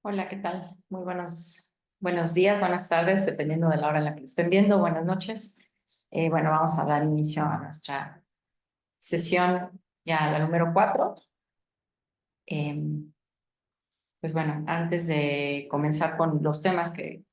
Hola, ¿qué tal? Muy buenos días, buenas tardes, dependiendo de la hora en la que lo estén viendo. Buenas noches. Bueno, vamos a dar inicio a nuestra sesión, ya la número 4. Pues bueno, antes de comenzar con los temas que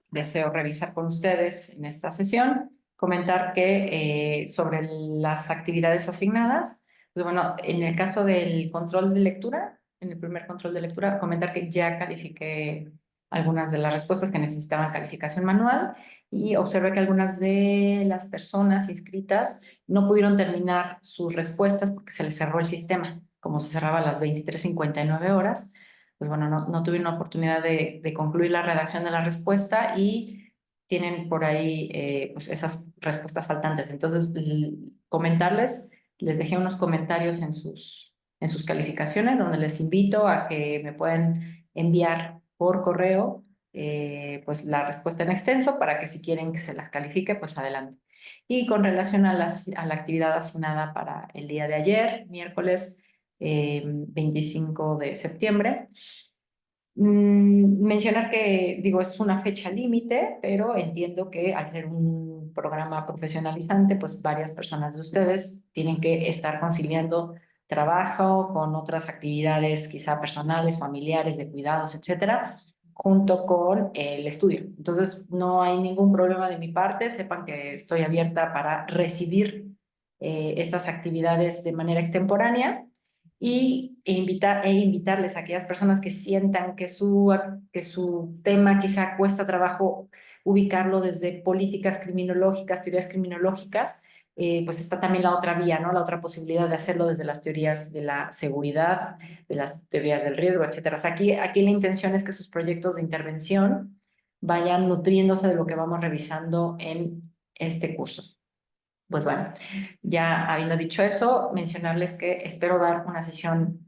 deseo revisar con ustedes en esta sesión, comentar que sobre las actividades asignadas, pues bueno, en el caso del control de lectura, en el primer control de lectura, comentar que ya califiqué algunas de las respuestas que necesitaban calificación manual y observé que algunas de las personas inscritas no pudieron terminar sus respuestas porque se les cerró el sistema, como se cerraba a las 23:59 pues bueno, no tuvieron la oportunidad de concluir la redacción de la respuesta y tienen por ahí pues esas respuestas faltantes. Entonces, comentarles, les dejé unos comentarios en sus calificaciones donde les invito a que me puedan enviar por correo pues la respuesta en extenso para que si quieren que se las califique, pues adelante. Y con relación a la actividad asignada para el día de ayer, miércoles 25 de septiembre. Mencionar que, digo, es una fecha límite, pero entiendo que al ser un programa profesionalizante, pues varias personas de ustedes tienen que estar conciliando trabajo con otras actividades, quizá personales, familiares, de cuidados, etcétera, junto con el estudio. Entonces, no hay ningún problema de mi parte. Sepan que estoy abierta para recibir estas actividades de manera extemporánea invitarles a aquellas personas que sientan que su tema quizá cuesta trabajo ubicarlo desde políticas criminológicas, teorías criminológicas, pues está también la otra vía, ¿no? La otra posibilidad de hacerlo desde las teorías de la seguridad, de las teorías del riesgo, etcétera. O sea, aquí la intención es que sus proyectos de intervención vayan nutriéndose de lo que vamos revisando en este curso. Pues bueno, ya habiendo dicho eso, mencionarles que espero dar una sesión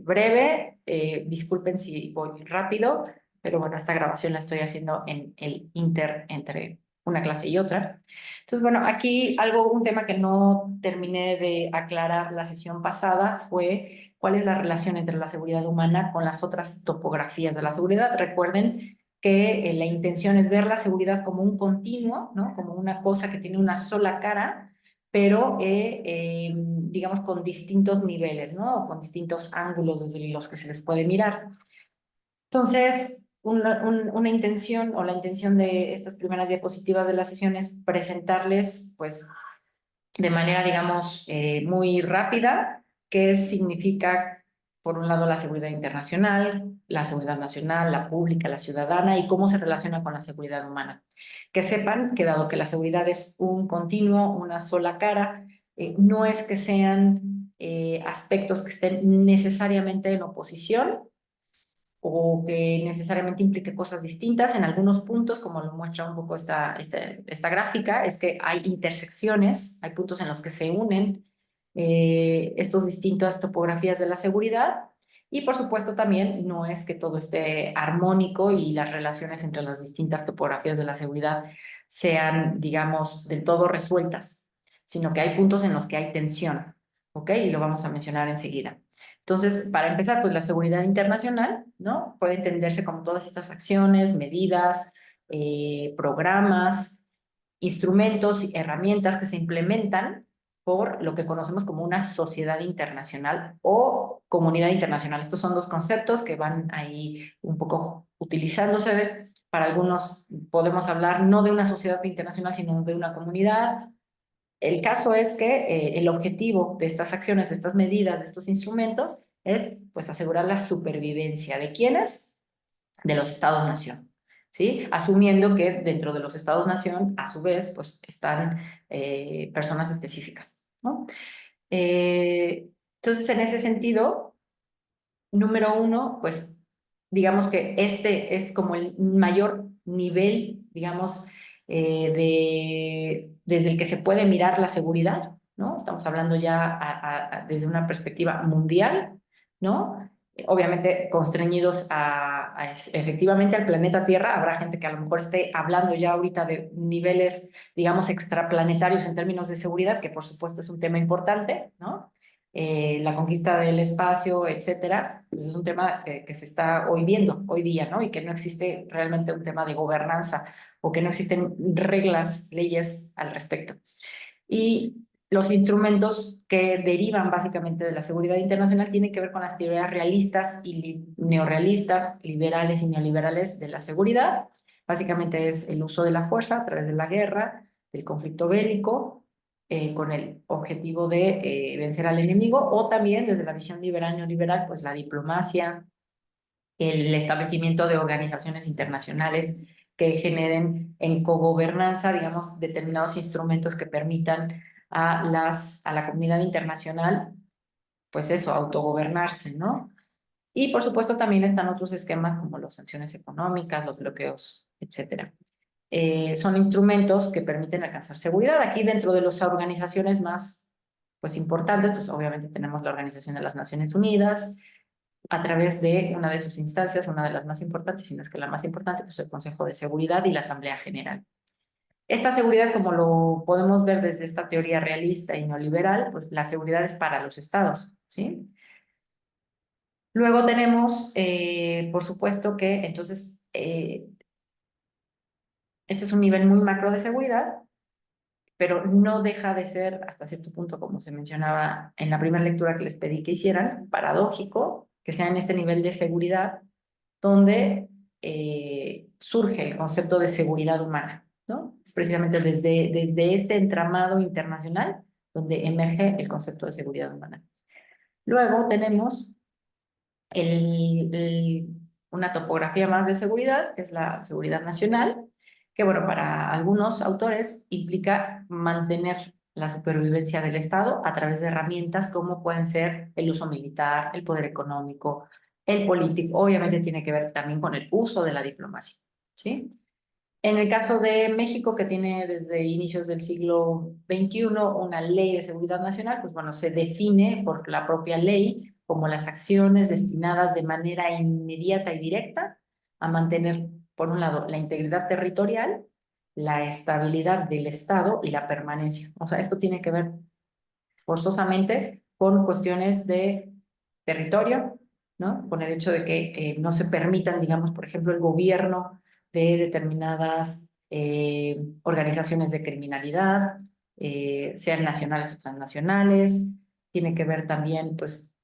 breve. Disculpen si voy rápido, pero bueno, esta grabación la estoy haciendo en el inter entre una clase y otra. Entonces, bueno, aquí un tema que no terminé de aclarar la sesión pasada fue cuál es la relación entre la seguridad humana con las otras topografías de la seguridad. Recuerden que la intención es ver la seguridad como un continuo, ¿no? Como una cosa que tiene una sola cara, pero digamos con distintos niveles, ¿no? Con distintos ángulos desde los que se les puede mirar. Entonces, una intención o la intención de estas primeras diapositivas de la sesión es presentarles, pues, de manera, digamos, muy rápida, qué significa, por un lado, la seguridad internacional, la seguridad nacional, la pública, la ciudadana y cómo se relaciona con la seguridad humana. Que sepan que dado que la seguridad es un continuo, una sola cara, no es que sean aspectos que estén necesariamente en oposición o que necesariamente implique cosas distintas. En algunos puntos, como lo muestra un poco esta gráfica, es que hay intersecciones, hay puntos en los que se unen estas distintas topografías de la seguridad. Y por supuesto también no es que todo esté armónico y las relaciones entre las distintas topografías de la seguridad sean, digamos, del todo resueltas, sino que hay puntos en los que hay tensión, ¿ok? Y lo vamos a mencionar enseguida. Entonces, para empezar, pues la seguridad internacional, ¿no? Puede entenderse como todas estas acciones, medidas, programas, instrumentos y herramientas que se implementan por lo que conocemos como una sociedad internacional o comunidad internacional. Estos son dos conceptos que van ahí un poco utilizándose. Para algunos podemos hablar no de una sociedad internacional, sino de una comunidad. El caso es que el objetivo de estas acciones, de estas medidas, de estos instrumentos, es pues asegurar la supervivencia de quienes, de los estados-nación, ¿sí? Asumiendo que dentro de los estados-nación, a su vez, pues están personas específicas, ¿no? Entonces, en ese sentido, número uno, pues digamos que este es como el mayor nivel, digamos, desde el que se puede mirar la seguridad, ¿no? Estamos hablando ya desde una perspectiva mundial, ¿no? Obviamente constreñidos efectivamente al planeta Tierra. Habrá gente que a lo mejor esté hablando ya ahorita de niveles, digamos, extraplanetarios en términos de seguridad, que por supuesto es un tema importante, ¿no? la conquista del espacio, etcétera, pues es un tema que se está hoy viendo, hoy día, ¿no? Y que no existe realmente un tema de gobernanza o que no existen reglas, leyes al respecto. Y los instrumentos que derivan básicamente de la seguridad internacional tienen que ver con las teorías realistas y neorrealistas, liberales y neoliberales de la seguridad. Básicamente es el uso de la fuerza a través de la guerra, del conflicto bélico, con el objetivo de vencer al enemigo, o también desde la visión liberal neoliberal, pues la diplomacia, el establecimiento de organizaciones internacionales que generen en cogobernanza, digamos, determinados instrumentos que permitan a la comunidad internacional, pues eso, autogobernarse, ¿no? Y por supuesto también están otros esquemas como las sanciones económicas, los bloqueos, etcétera. Son instrumentos que permiten alcanzar seguridad. Aquí dentro de las organizaciones más pues, importantes, pues obviamente tenemos la Organización de las Naciones Unidas, a través de una de sus instancias, una de las más importantes, si no es que la más importante, pues el Consejo de Seguridad y la Asamblea General. Esta seguridad, como lo podemos ver desde esta teoría realista y neoliberal, pues la seguridad es para los estados, ¿sí? Luego tenemos, por supuesto que entonces, este es un nivel muy macro de seguridad, pero no deja de ser, hasta cierto punto, como se mencionaba en la primera lectura que les pedí que hicieran, paradójico que sea en este nivel de seguridad donde surge el concepto de seguridad humana, ¿no? Es precisamente desde este entramado internacional donde emerge el concepto de seguridad humana. Luego tenemos una topografía más de seguridad, que es la seguridad nacional, que bueno, para algunos autores implica mantener la supervivencia del Estado a través de herramientas como pueden ser el uso militar, el poder económico, el político, obviamente tiene que ver también con el uso de la diplomacia, ¿sí? En el caso de México, que tiene desde inicios del siglo XXI una ley de seguridad nacional, pues bueno, se define por la propia ley como las acciones destinadas de manera inmediata y directa a mantener, por un lado, la integridad territorial, la estabilidad del Estado y la permanencia. O sea, esto tiene que ver forzosamente con cuestiones de territorio, ¿no? Con el hecho de que no se permitan, digamos, por ejemplo, el gobierno de determinadas organizaciones de criminalidad, sean nacionales o transnacionales. Tiene que ver también, pues,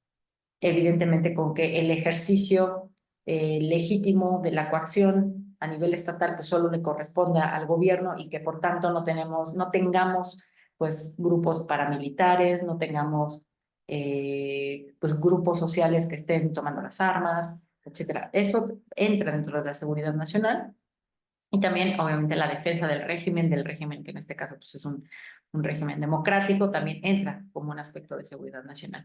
evidentemente con que el ejercicio legítimo de la coacción a nivel estatal pues solo le corresponda al gobierno y que por tanto no tengamos pues grupos paramilitares, no tengamos pues grupos sociales que estén tomando las armas, etcétera. Eso entra dentro de la seguridad nacional y también obviamente la defensa del régimen que en este caso pues es un régimen democrático, también entra como un aspecto de seguridad nacional.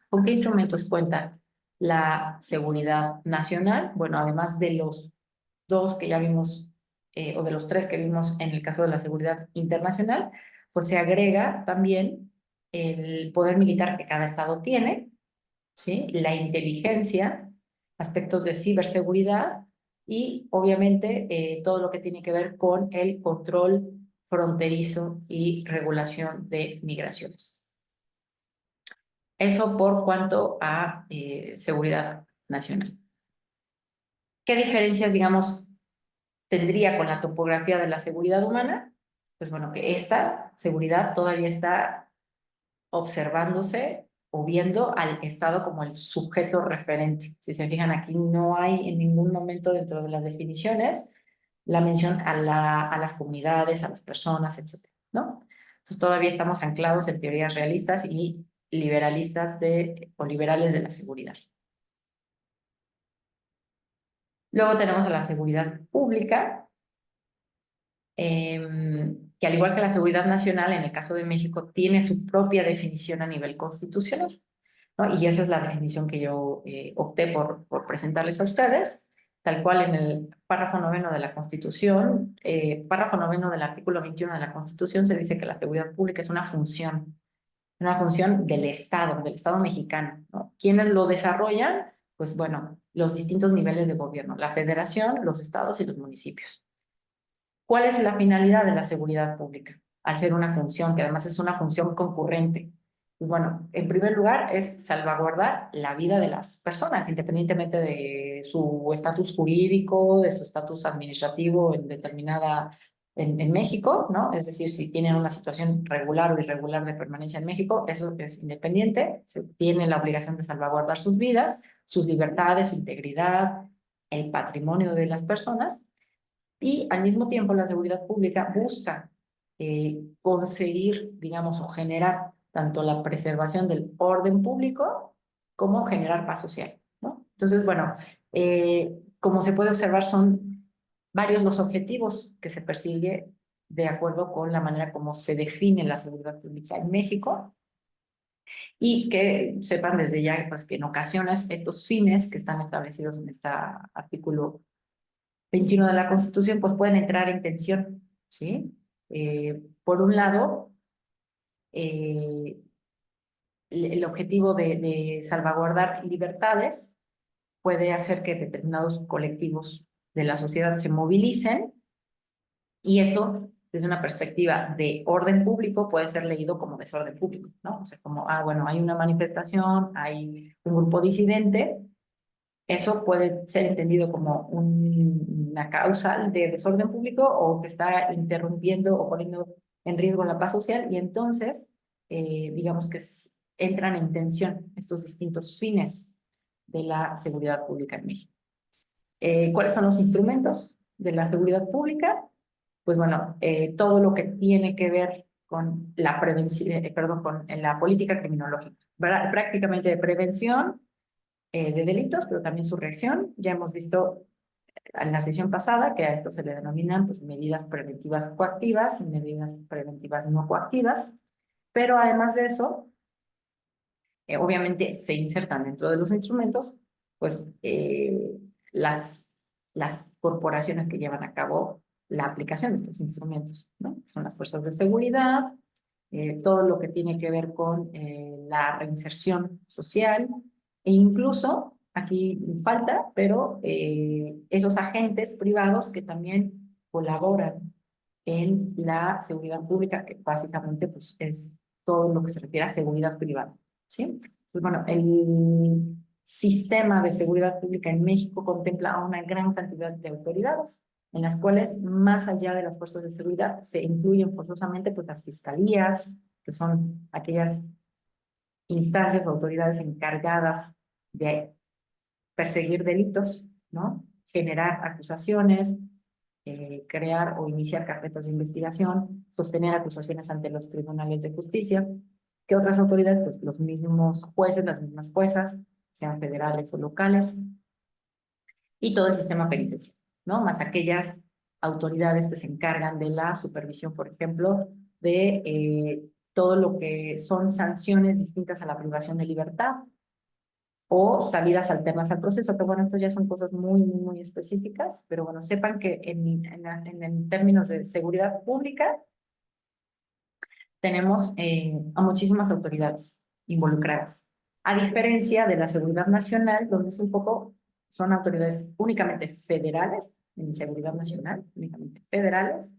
¿Con qué instrumentos cuenta la seguridad nacional? Bueno, además de los dos que ya vimos, o de los tres que vimos en el caso de la seguridad internacional, pues se agrega también el poder militar que cada estado tiene, ¿sí? La inteligencia, aspectos de ciberseguridad y obviamente todo lo que tiene que ver con el control fronterizo y regulación de migraciones. Eso por cuanto a seguridad nacional. ¿Qué diferencias, digamos, tendría con la topografía de la seguridad humana? Pues bueno, que esta seguridad todavía está observándose o viendo al Estado como el sujeto referente. Si se fijan aquí, no hay en ningún momento dentro de las definiciones la mención a las comunidades, a las personas, etcétera, ¿no? Entonces todavía estamos anclados en teorías realistas y liberalistas o liberales de la seguridad. Luego tenemos a la seguridad pública, que al igual que la seguridad nacional, en el caso de México, tiene su propia definición a nivel constitucional, ¿no? Y esa es la definición que yo opté por presentarles a ustedes, tal cual en el párrafo noveno de la Constitución, párrafo noveno del artículo 21 de la Constitución, se dice que la seguridad pública es una función del Estado mexicano, ¿no? ¿Quiénes lo desarrollan? Pues bueno, los distintos niveles de gobierno, la federación, los estados y los municipios. ¿Cuál es la finalidad de la seguridad pública? Al ser una función, que además es una función concurrente, Pues bueno, en primer lugar es salvaguardar la vida de las personas, independientemente de su estatus jurídico, de su estatus administrativo en determinada, en México, ¿no? Es decir, si tienen una situación regular o irregular de permanencia en México, eso es independiente, se tiene la obligación de salvaguardar sus vidas, sus libertades, su integridad, el patrimonio de las personas, y al mismo tiempo la seguridad pública busca conseguir, digamos, o generar tanto la preservación del orden público como generar paz social, ¿no? Entonces, bueno, como se puede observar, son varios los objetivos que se persigue de acuerdo con la manera como se define la seguridad pública en México, y que sepan desde ya pues, que en ocasiones estos fines que están establecidos en este artículo 21 de la Constitución, pues pueden entrar en tensión, ¿sí? Por un lado, eh, el objetivo de salvaguardar libertades puede hacer que determinados colectivos de la sociedad se movilicen, y esto, desde una perspectiva de orden público, puede ser leído como desorden público, ¿no? O sea, como, bueno, hay una manifestación, hay un grupo disidente. Eso puede ser entendido como una causa de desorden público o que está interrumpiendo o poniendo en riesgo la paz social, y entonces, digamos que entran en tensión estos distintos fines de la seguridad pública en México. ¿Cuáles son los instrumentos de la seguridad pública? Pues bueno, todo lo que tiene que ver con la prevención, perdón, con la política criminológica, ¿verdad? Prácticamente de prevención de delitos, pero también su reacción. Ya hemos visto en la sesión pasada que a esto se le denominan pues, medidas preventivas coactivas y medidas preventivas no coactivas, pero además de eso, obviamente se insertan dentro de los instrumentos pues las corporaciones que llevan a cabo la aplicación de estos instrumentos, ¿no? Son las fuerzas de seguridad, todo lo que tiene que ver con la reinserción social, e incluso, aquí falta, pero esos agentes privados que también colaboran en la seguridad pública, que básicamente pues, es todo lo que se refiere a seguridad privada, ¿sí? Pues bueno, el sistema de seguridad pública en México contempla a una gran cantidad de autoridades, en las cuales, más allá de las fuerzas de seguridad, se incluyen forzosamente pues, las fiscalías, que son aquellas instancias o autoridades encargadas de perseguir delitos, ¿no? Generar acusaciones, crear o iniciar carpetas de investigación, sostener acusaciones ante los tribunales de justicia. ¿Qué otras autoridades? Pues los mismos jueces, las mismas juezas, sean federales o locales, y todo el sistema penitenciario, ¿no? Más aquellas autoridades que se encargan de la supervisión, por ejemplo, de todo lo que son sanciones distintas a la privación de libertad o salidas alternas al proceso, que bueno, esto ya son cosas muy, muy específicas, pero bueno, sepan que en términos de seguridad pública tenemos a muchísimas autoridades involucradas, a diferencia de la seguridad nacional, donde es un poco, son autoridades únicamente federales, en seguridad nacional, únicamente federales,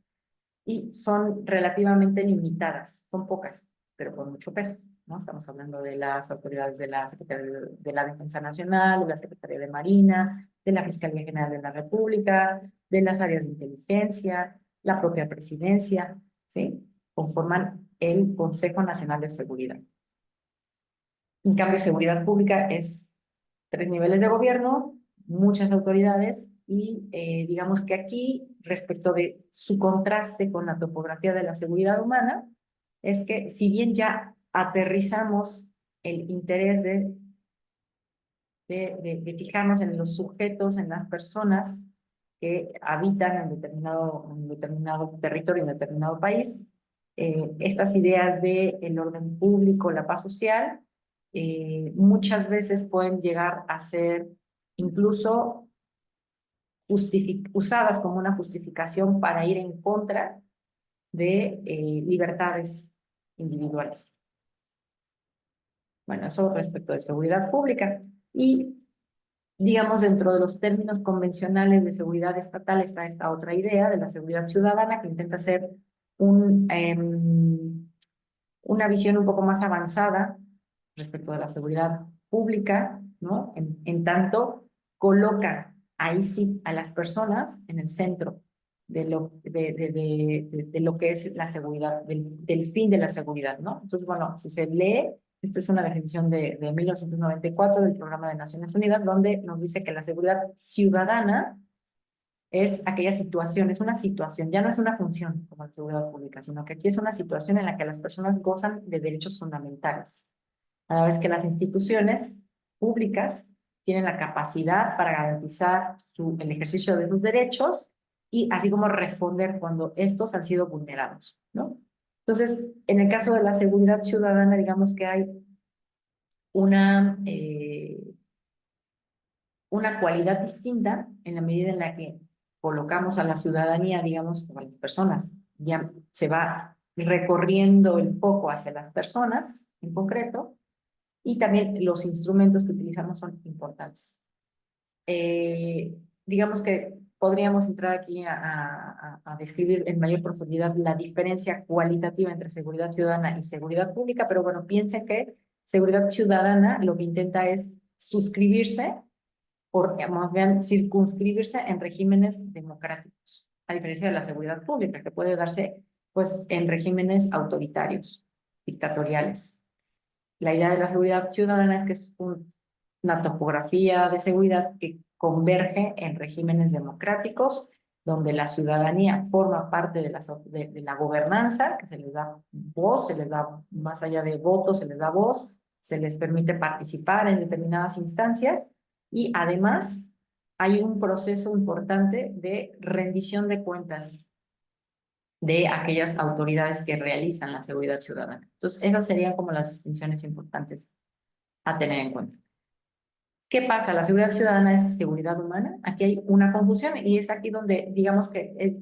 y son relativamente limitadas, son pocas, pero con mucho peso, ¿no? Estamos hablando de las autoridades de la Secretaría de la Defensa Nacional, de la Secretaría de Marina, de la Fiscalía General de la República, de las áreas de inteligencia, la propia presidencia, ¿sí? Conforman el Consejo Nacional de Seguridad. En cambio, seguridad pública es 3 niveles de gobierno, muchas autoridades, y digamos que aquí, respecto de su contraste con la topografía de la seguridad humana, es que si bien ya aterrizamos el interés de fijarnos en los sujetos, en las personas que habitan en determinado territorio, en determinado país, estas ideas de el orden público, la paz social, muchas veces pueden llegar a ser incluso usadas como una justificación para ir en contra de libertades individuales. Bueno, eso respecto de seguridad pública. Y digamos, dentro de los términos convencionales de seguridad estatal está esta otra idea de la seguridad ciudadana, que intenta ser un una visión un poco más avanzada respecto de la seguridad pública, ¿no? En tanto, coloca ahí sí a las personas en el centro de lo que es la seguridad, del fin de la seguridad, ¿no? Entonces, bueno, si se lee, esta es una definición de 1994 del Programa de Naciones Unidas, donde nos dice que la seguridad ciudadana es aquella situación, es una situación, ya no es una función como la seguridad pública, sino que aquí es una situación en la que las personas gozan de derechos fundamentales, a la vez que las instituciones públicas tienen la capacidad para garantizar el ejercicio de sus derechos y así como responder cuando estos han sido vulnerados, ¿no? Entonces, en el caso de la seguridad ciudadana, digamos que hay una, una cualidad distinta en la medida en la que colocamos a la ciudadanía, digamos, o a las personas, ya se va recorriendo el foco hacia las personas en concreto, y también los instrumentos que utilizamos son importantes. Digamos que podríamos entrar aquí a describir en mayor profundidad la diferencia cualitativa entre seguridad ciudadana y seguridad pública, pero bueno, piensen que seguridad ciudadana lo que intenta es suscribirse por, más bien, circunscribirse en regímenes democráticos, a diferencia de la seguridad pública, que puede darse pues en regímenes autoritarios, dictatoriales. La idea de la seguridad ciudadana es que es una topografía de seguridad que converge en regímenes democráticos, donde la ciudadanía forma parte de la gobernanza, que se les da voz, se les da más allá de votos, se les da voz, se les permite participar en determinadas instancias y además hay un proceso importante de rendición de cuentas de aquellas autoridades que realizan la seguridad ciudadana. Entonces, esas serían como las distinciones importantes a tener en cuenta. ¿Qué pasa? ¿La seguridad ciudadana es seguridad humana? Aquí hay una confusión y es aquí donde digamos que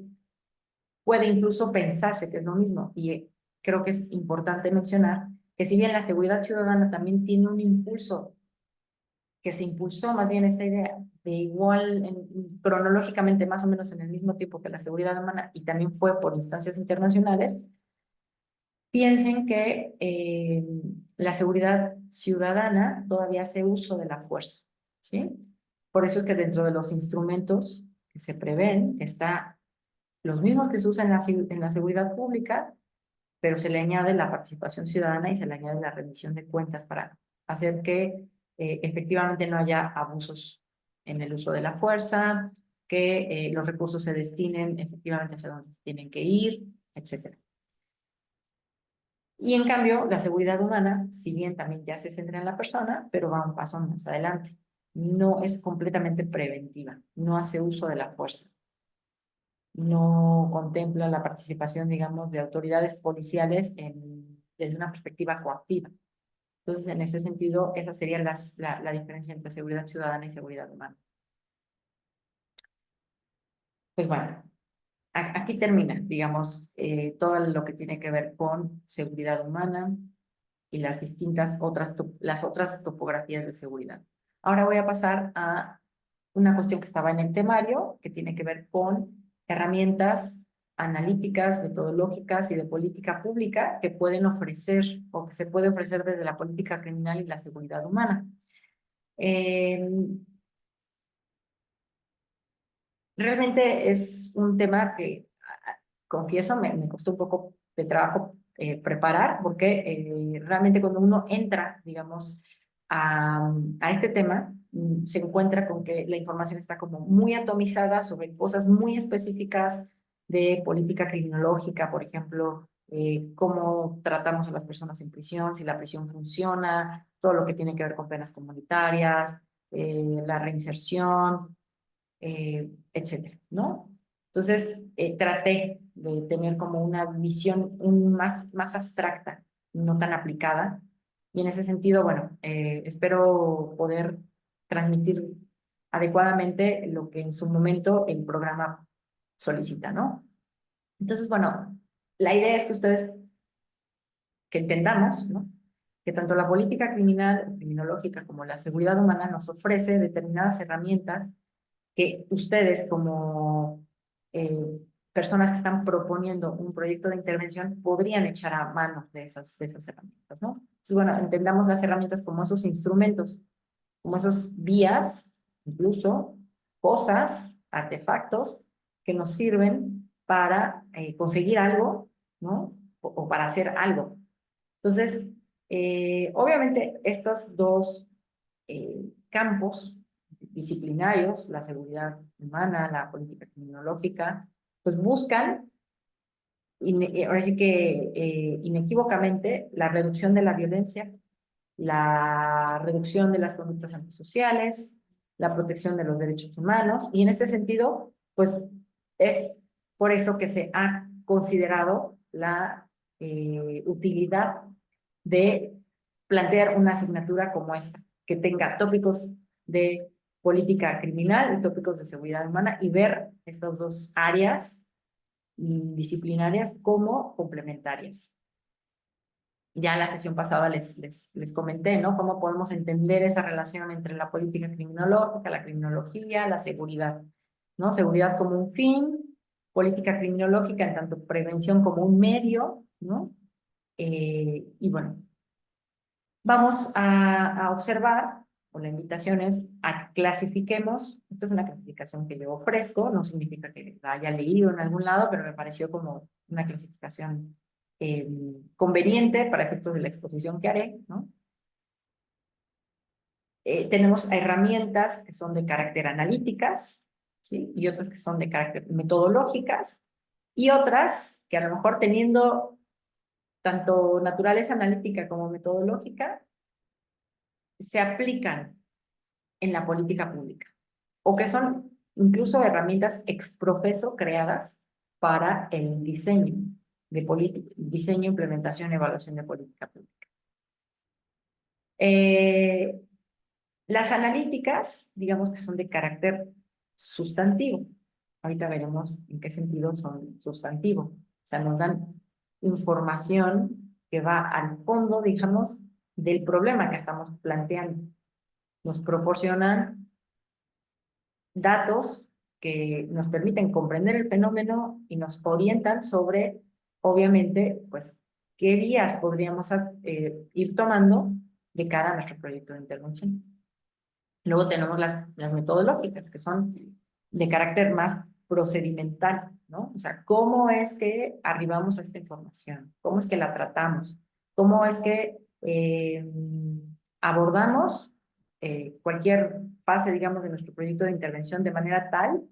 puede incluso pensarse que es lo mismo. Y creo que es importante mencionar que si bien la seguridad ciudadana también tiene un impulso, que se impulsó más bien esta idea de igual, cronológicamente más o menos en el mismo tiempo que la seguridad humana y también fue por instancias internacionales, piensen que la seguridad ciudadana todavía hace uso de la fuerza, ¿sí? Por eso es que dentro de los instrumentos que se prevén está los mismos que se usan en la seguridad pública, pero se le añade la participación ciudadana y se le añade la rendición de cuentas para hacer que efectivamente no haya abusos en el uso de la fuerza, que los recursos se destinen efectivamente hacia donde tienen que ir, etcétera. Y en cambio, la seguridad humana, si bien también ya se centra en la persona, pero va un paso más adelante. No es completamente preventiva, no hace uso de la fuerza, no contempla la participación, digamos, de autoridades policiales desde una perspectiva coactiva. Entonces, en ese sentido, esa sería la diferencia entre seguridad ciudadana y seguridad humana. Pues bueno, aquí termina, digamos, todo lo que tiene que ver con seguridad humana y las distintas las otras topografías de seguridad. Ahora voy a pasar a una cuestión que estaba en el temario, que tiene que ver con herramientas analíticas, metodológicas y de política pública que pueden ofrecer o que se puede ofrecer desde la política criminal y la seguridad humana. Realmente es un tema que, confieso, me costó un poco de trabajo preparar, porque realmente cuando uno entra, digamos, a este tema, se encuentra con que la información está como muy atomizada sobre cosas muy específicas de política criminológica, por ejemplo, cómo tratamos a las personas en prisión, si la prisión funciona, todo lo que tiene que ver con penas comunitarias, la reinserción, etcétera, ¿no? Entonces, traté de tener como una visión más abstracta, no tan aplicada, y en ese sentido, bueno, espero poder transmitir adecuadamente lo que en su momento el programa solicita, ¿no? Entonces, bueno, la idea es que ustedes, que entendamos, ¿no? Que tanto la política criminal, criminológica, como la seguridad humana nos ofrece determinadas herramientas que ustedes como personas que están proponiendo un proyecto de intervención podrían echar a mano de esas herramientas, ¿no? Entonces, bueno, entendamos las herramientas como esos instrumentos, como esos vías, incluso cosas, artefactos que nos sirven para conseguir algo, ¿no? O para hacer algo. Entonces, obviamente, estos dos campos disciplinarios, la seguridad humana, la política criminológica, pues buscan, ahora sí que inequívocamente, la reducción de la violencia, la reducción de las conductas antisociales, la protección de los derechos humanos, y en este sentido, pues es por eso que se ha considerado la utilidad de plantear una asignatura como esta, que tenga tópicos de política criminal y tópicos de seguridad humana, y ver estas dos áreas disciplinarias como complementarias. Ya en la sesión pasada les comenté, ¿no? Cómo podemos entender esa relación entre la política criminológica, la criminología, la seguridad, ¿no? Seguridad como un fin, política criminológica en tanto prevención como un medio, ¿no? Y bueno, vamos a observar, o la invitación es a que clasifiquemos. Esta es una clasificación que yo ofrezco, no significa que la haya leído en algún lado, pero me pareció como una clasificación conveniente para efectos de la exposición que haré, ¿no? Tenemos herramientas que son de carácter analíticas, ¿sí? Y otras que son de carácter metodológicas, y otras que a lo mejor teniendo tanto naturaleza analítica como metodológica, se aplican en la política pública, o que son incluso herramientas ex profeso creadas para el diseño de política, diseño, implementación y evaluación de política pública. Las analíticas, digamos que son de carácter sustantivo. Ahorita veremos en qué sentido son sustantivo. O sea, nos dan información que va al fondo, digamos, del problema que estamos planteando. Nos proporcionan datos que nos permiten comprender el fenómeno y nos orientan sobre, obviamente, pues, qué vías podríamos ir tomando de cara a nuestro proyecto de intervención. Luego tenemos las metodológicas, que son de carácter más procedimental, ¿no? O sea, ¿cómo es que arribamos a esta información? ¿Cómo es que la tratamos? ¿Cómo es que abordamos cualquier fase, digamos, de nuestro proyecto de intervención de manera tal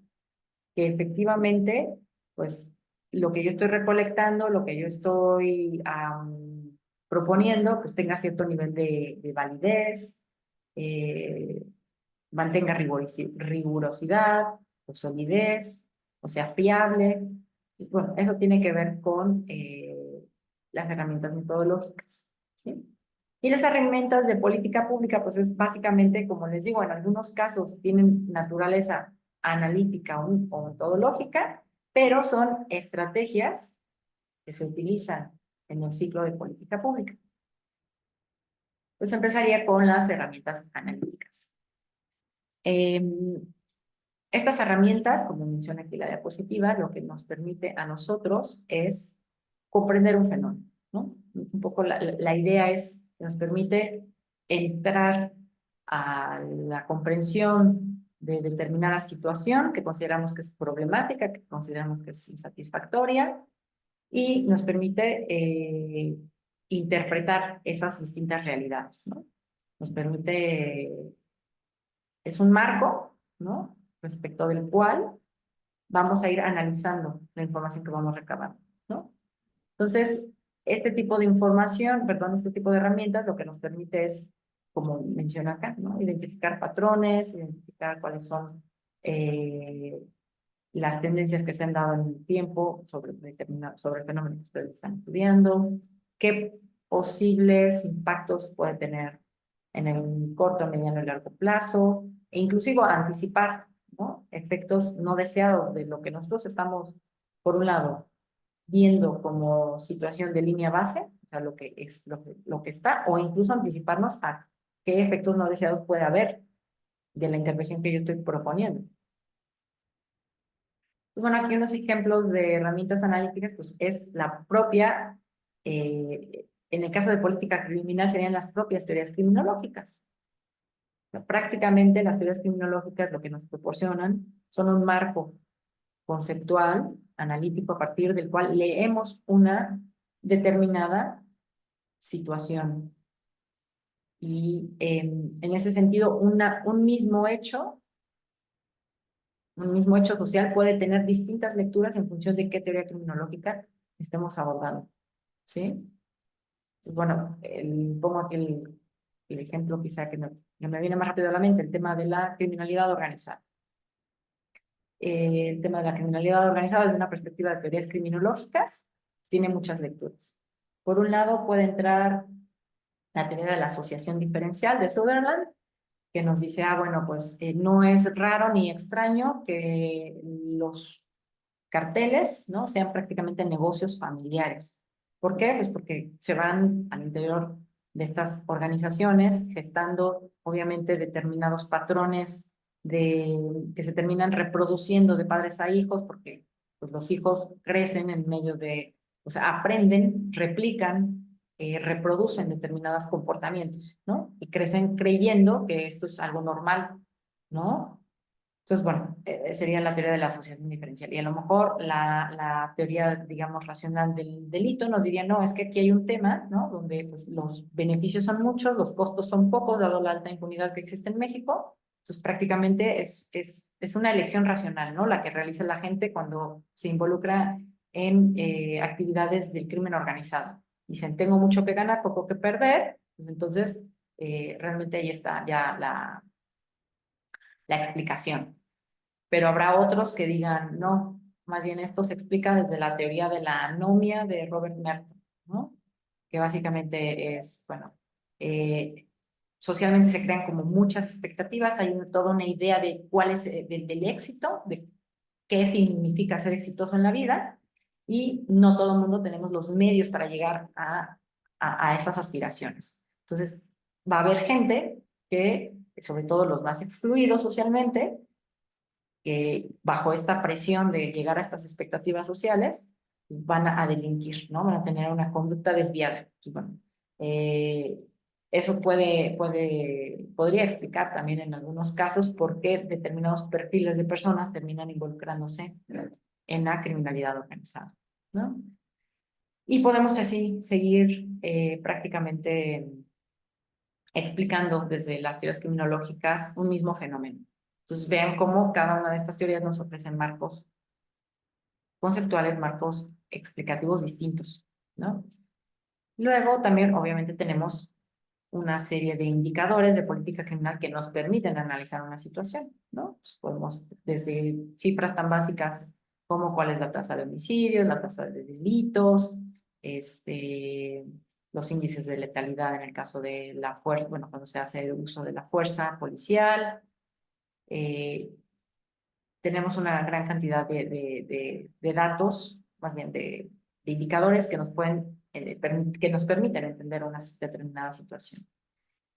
que efectivamente, pues, lo que yo estoy recolectando, lo que yo estoy proponiendo, pues tenga cierto nivel de validez, mantenga rigurosidad, o solidez, o sea, fiable. Y bueno, eso tiene que ver con las herramientas metodológicas, ¿sí? Y las herramientas de política pública, pues es básicamente, como les digo, en algunos casos tienen naturaleza analítica o metodológica, pero son estrategias que se utilizan en el ciclo de política pública. Pues empezaría con las herramientas analíticas. Estas herramientas, como menciona aquí la diapositiva, lo que nos permite a nosotros es comprender un fenómeno, ¿no? Un poco la idea es que nos permite entrar a la comprensión de determinada situación que consideramos que es problemática, que consideramos que es insatisfactoria, y nos permite interpretar esas distintas realidades, ¿no? Nos permite, es un marco, ¿no? Respecto del cual vamos a ir analizando la información que vamos recabando, ¿no? Entonces, este tipo de información, perdón, este tipo de herramientas lo que nos permite es, como menciona acá, ¿no? Identificar patrones, identificar cuáles son las tendencias que se han dado en el tiempo sobre el fenómeno que ustedes están estudiando, qué posibles impactos puede tener en el corto, mediano y largo plazo, e inclusive anticipar, ¿no? Efectos no deseados de lo que nosotros estamos, por un lado, viendo como situación de línea base, o sea, lo que es lo que está, o incluso anticiparnos a qué efectos no deseados puede haber de la intervención que yo estoy proponiendo. Bueno, aquí unos ejemplos de herramientas analíticas, pues es la propia, en el caso de política criminal serían las propias teorías criminológicas. O sea, prácticamente las teorías criminológicas lo que nos proporcionan son un marco conceptual, analítico, a partir del cual leemos una determinada situación. Y en ese sentido, un mismo hecho social puede tener distintas lecturas en función de qué teoría criminológica estemos abordando, ¿sí? Pues bueno, pongo aquí el ejemplo quizá que me viene más rápido a la mente, el tema de la criminalidad organizada. El tema de la criminalidad organizada desde una perspectiva de teorías criminológicas tiene muchas lecturas. Por un lado puede entrar la teoría de la asociación diferencial de Sutherland, que nos dice, bueno, pues no es raro ni extraño que los carteles, ¿no? Sean prácticamente negocios familiares. ¿Por qué? Pues porque se van al interior de estas organizaciones gestando, obviamente, determinados patrones que se terminan reproduciendo de padres a hijos, porque pues, los hijos crecen en medio de, o sea, aprenden, replican, reproducen determinados comportamientos, ¿no? Y crecen creyendo que esto es algo normal, ¿no? Entonces, bueno, sería la teoría de la asociación diferencial. Y a lo mejor la teoría, digamos, racional del delito nos diría, no, es que aquí hay un tema, ¿no? Donde pues, los beneficios son muchos, los costos son pocos, dado la alta impunidad que existe en México. Entonces, prácticamente es una elección racional, ¿no? La que realiza la gente cuando se involucra en actividades del crimen organizado. Dicen, tengo mucho que ganar, poco que perder. Pues, entonces, realmente ahí está ya la explicación. Pero habrá otros que digan, no, más bien esto se explica desde la teoría de la anomia de Robert Merton, ¿no? Que básicamente es, bueno, socialmente se crean como muchas expectativas, hay toda una idea de cuál es del éxito, de qué significa ser exitoso en la vida, y no todo el mundo tenemos los medios para llegar a esas aspiraciones. Entonces, va a haber gente que, sobre todo los más excluidos socialmente, que bajo esta presión de llegar a estas expectativas sociales, van a delinquir, ¿no? Van a tener una conducta desviada. Y bueno, eh, eso podría explicar también en algunos casos por qué determinados perfiles de personas terminan involucrándose en la criminalidad organizada, ¿no? Y podemos así seguir prácticamente explicando desde las teorías criminológicas un mismo fenómeno. Entonces vean cómo cada una de estas teorías nos ofrecen marcos conceptuales, marcos explicativos distintos, ¿no? Luego también obviamente tenemos una serie de indicadores de política criminal que nos permiten analizar una situación, ¿no? Pues podemos desde cifras tan básicas como cuál es la tasa de homicidios, la tasa de delitos, los índices de letalidad en el caso de la fuerza, bueno, cuando se hace uso de la fuerza policial. Tenemos una gran cantidad de datos, más bien de indicadores que que nos permiten entender una determinada situación.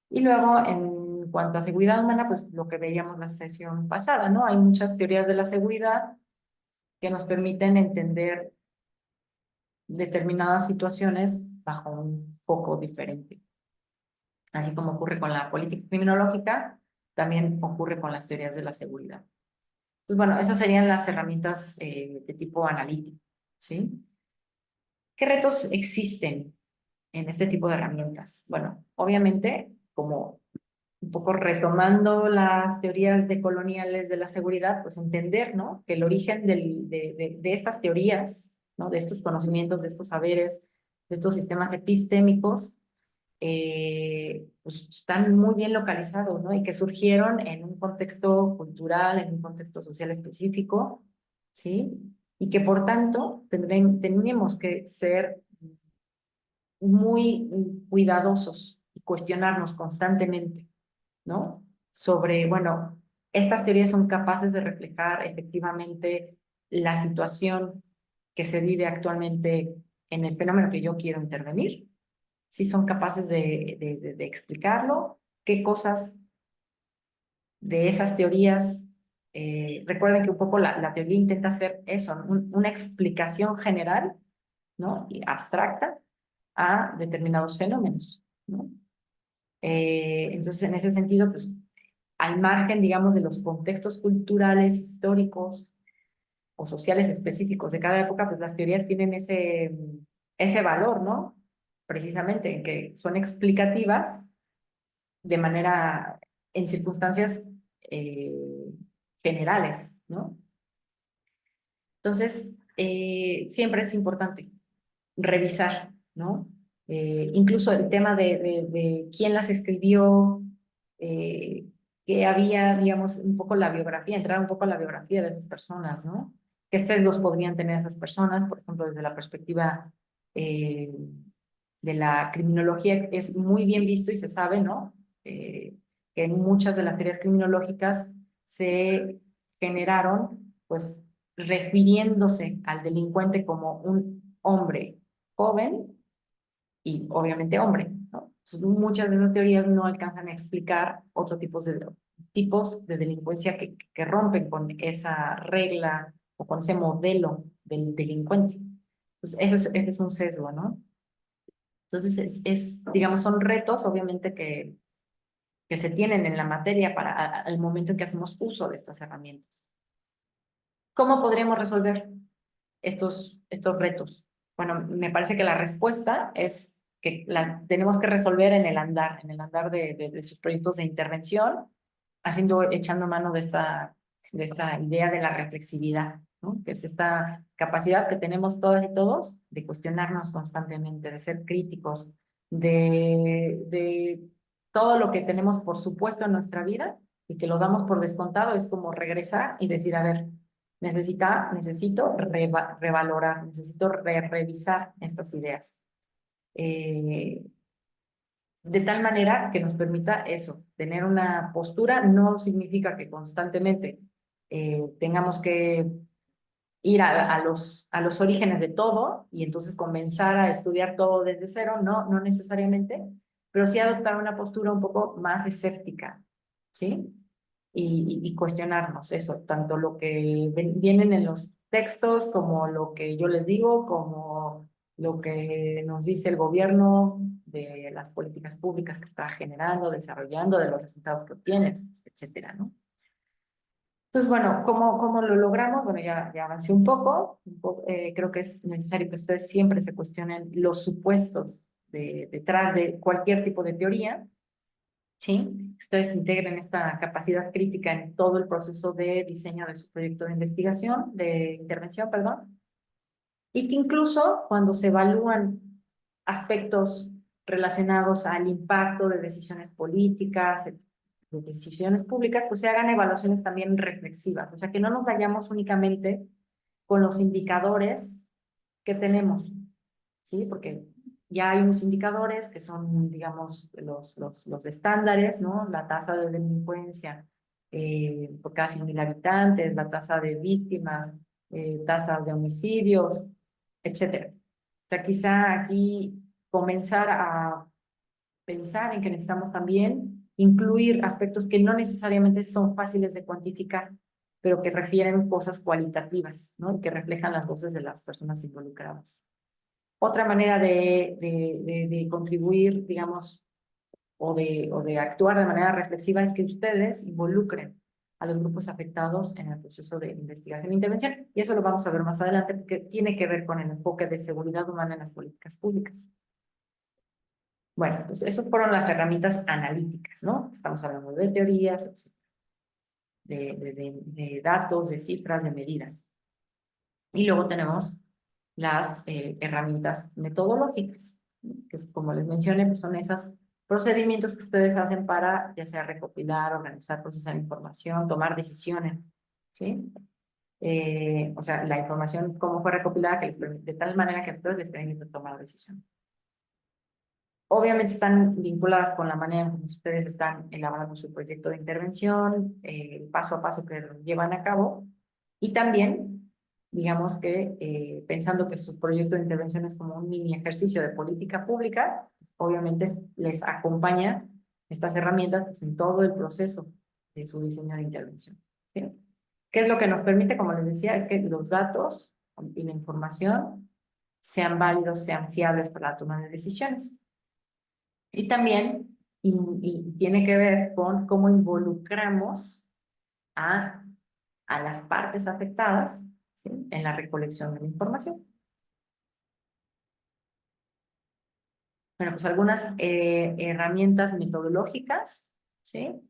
Y luego, en cuanto a seguridad humana, pues lo que veíamos la sesión pasada, ¿no? Hay muchas teorías de la seguridad que nos permiten entender determinadas situaciones bajo un foco diferente. Así como ocurre con la política criminológica, también ocurre con las teorías de la seguridad. Pues bueno, esas serían las herramientas de tipo analítico, ¿sí? ¿Qué retos existen en este tipo de herramientas? Bueno, obviamente, como un poco retomando las teorías decoloniales de la seguridad, pues entender, ¿no? Que el origen de estas teorías, ¿no? De estos conocimientos, de estos saberes, de estos sistemas epistémicos, pues están muy bien localizados, ¿no? Y que surgieron en un contexto cultural, en un contexto social específico, ¿sí? Y que por tanto tenemos que ser muy cuidadosos y cuestionarnos constantemente, ¿no? Sobre, bueno, estas teorías son capaces de reflejar efectivamente la situación que se vive actualmente en el fenómeno que yo quiero intervenir, si son capaces de explicarlo, qué cosas de esas teorías Recuerden que un poco la teoría intenta hacer eso, ¿no? Una explicación general, ¿no? Y abstracta a determinados fenómenos, ¿no? Entonces, en ese sentido, pues, al margen, digamos, de los contextos culturales, históricos o sociales específicos de cada época, pues las teorías tienen ese valor, ¿no? Precisamente en que son explicativas de manera, en circunstancias eh, generales, ¿no? Entonces, siempre es importante revisar, ¿no? Incluso el tema de quién las escribió, eh, que había, digamos, un poco la biografía, entrar un poco a la biografía de las personas, ¿no? ¿Qué sesgos podrían tener esas personas? Por ejemplo, desde la perspectiva eh, de la criminología, es muy bien visto y se sabe, ¿no? Que muchas de las teorías criminológicas se generaron, pues, refiriéndose al delincuente como un hombre joven y obviamente hombre, ¿no? Entonces, muchas de esas teorías no alcanzan a explicar otros tipos de delincuencia que rompen con esa regla o con ese modelo del delincuente. Entonces, ese es un sesgo, ¿no? Entonces, digamos, son retos, obviamente, que se tienen en la materia para al momento en que hacemos uso de estas herramientas. ¿Cómo podríamos resolver estos retos? Bueno, me parece que la respuesta es que la tenemos que resolver en el andar de sus proyectos de intervención, echando mano de esta idea de la reflexividad, ¿no? Que es esta capacidad que tenemos todas y todos de cuestionarnos constantemente, de ser críticos, de todo lo que tenemos por supuesto en nuestra vida y que lo damos por descontado, es como regresar y decir, a ver, necesito revalorar, necesito revisar estas ideas. De tal manera que nos permita eso, tener una postura. No significa que constantemente tengamos que ir a los orígenes de todo y entonces comenzar a estudiar todo desde cero, no, no necesariamente, pero sí adoptar una postura un poco más escéptica, ¿sí? Y cuestionarnos eso, tanto lo que vienen en los textos como lo que yo les digo, como lo que nos dice el gobierno de las políticas públicas que está generando, desarrollando, de los resultados que obtiene, etcétera, ¿no? Entonces, bueno, ¿cómo lo logramos? Bueno, ya avancé creo que es necesario que ustedes siempre se cuestionen los supuestos detrás de cualquier tipo de teoría, ¿sí? Ustedes integren esta capacidad crítica en todo el proceso de diseño de su proyecto de investigación, de intervención, perdón, y que incluso cuando se evalúan aspectos relacionados al impacto de decisiones políticas, de decisiones públicas, pues se hagan evaluaciones también reflexivas, o sea, que no nos vayamos únicamente con los indicadores que tenemos, ¿sí? Porque ya hay unos indicadores que son, digamos, los estándares, ¿no? La tasa de delincuencia por cada 100.000 habitantes, la tasa de víctimas, tasa de homicidios, etcétera. O sea, quizá aquí comenzar a pensar en que necesitamos también incluir aspectos que no necesariamente son fáciles de cuantificar, pero que refieren cosas cualitativas, ¿no? Que reflejan las voces de las personas involucradas. Otra manera de contribuir, digamos, o de actuar de manera reflexiva es que ustedes involucren a los grupos afectados en el proceso de investigación e intervención. Y eso lo vamos a ver más adelante porque tiene que ver con el enfoque de seguridad humana en las políticas públicas. Bueno, pues esas fueron las herramientas analíticas, ¿no? Estamos hablando de teorías, de datos, de cifras, de medidas. Y luego tenemos las herramientas metodológicas, ¿no? Que como les mencioné, pues son esos procedimientos que ustedes hacen para ya sea recopilar, organizar, procesar información, tomar decisiones, ¿sí? O sea, la información cómo fue recopilada de tal manera que a ustedes les permite tomar decisiones. Obviamente están vinculadas con la manera en que ustedes están elaborando su proyecto de intervención, paso a paso que llevan a cabo, y también, digamos que pensando que su proyecto de intervención es como un mini ejercicio de política pública, obviamente les acompaña estas herramientas pues, en todo el proceso de su diseño de intervención, ¿sí? ¿Qué es lo que nos permite? Como les decía, es que los datos y la información sean válidos, sean fiables para la toma de decisiones. Y también tiene que ver con cómo involucramos a, a las partes afectadas, ¿sí?, en la recolección de la información. Bueno, pues algunas herramientas metodológicas, ¿sí?,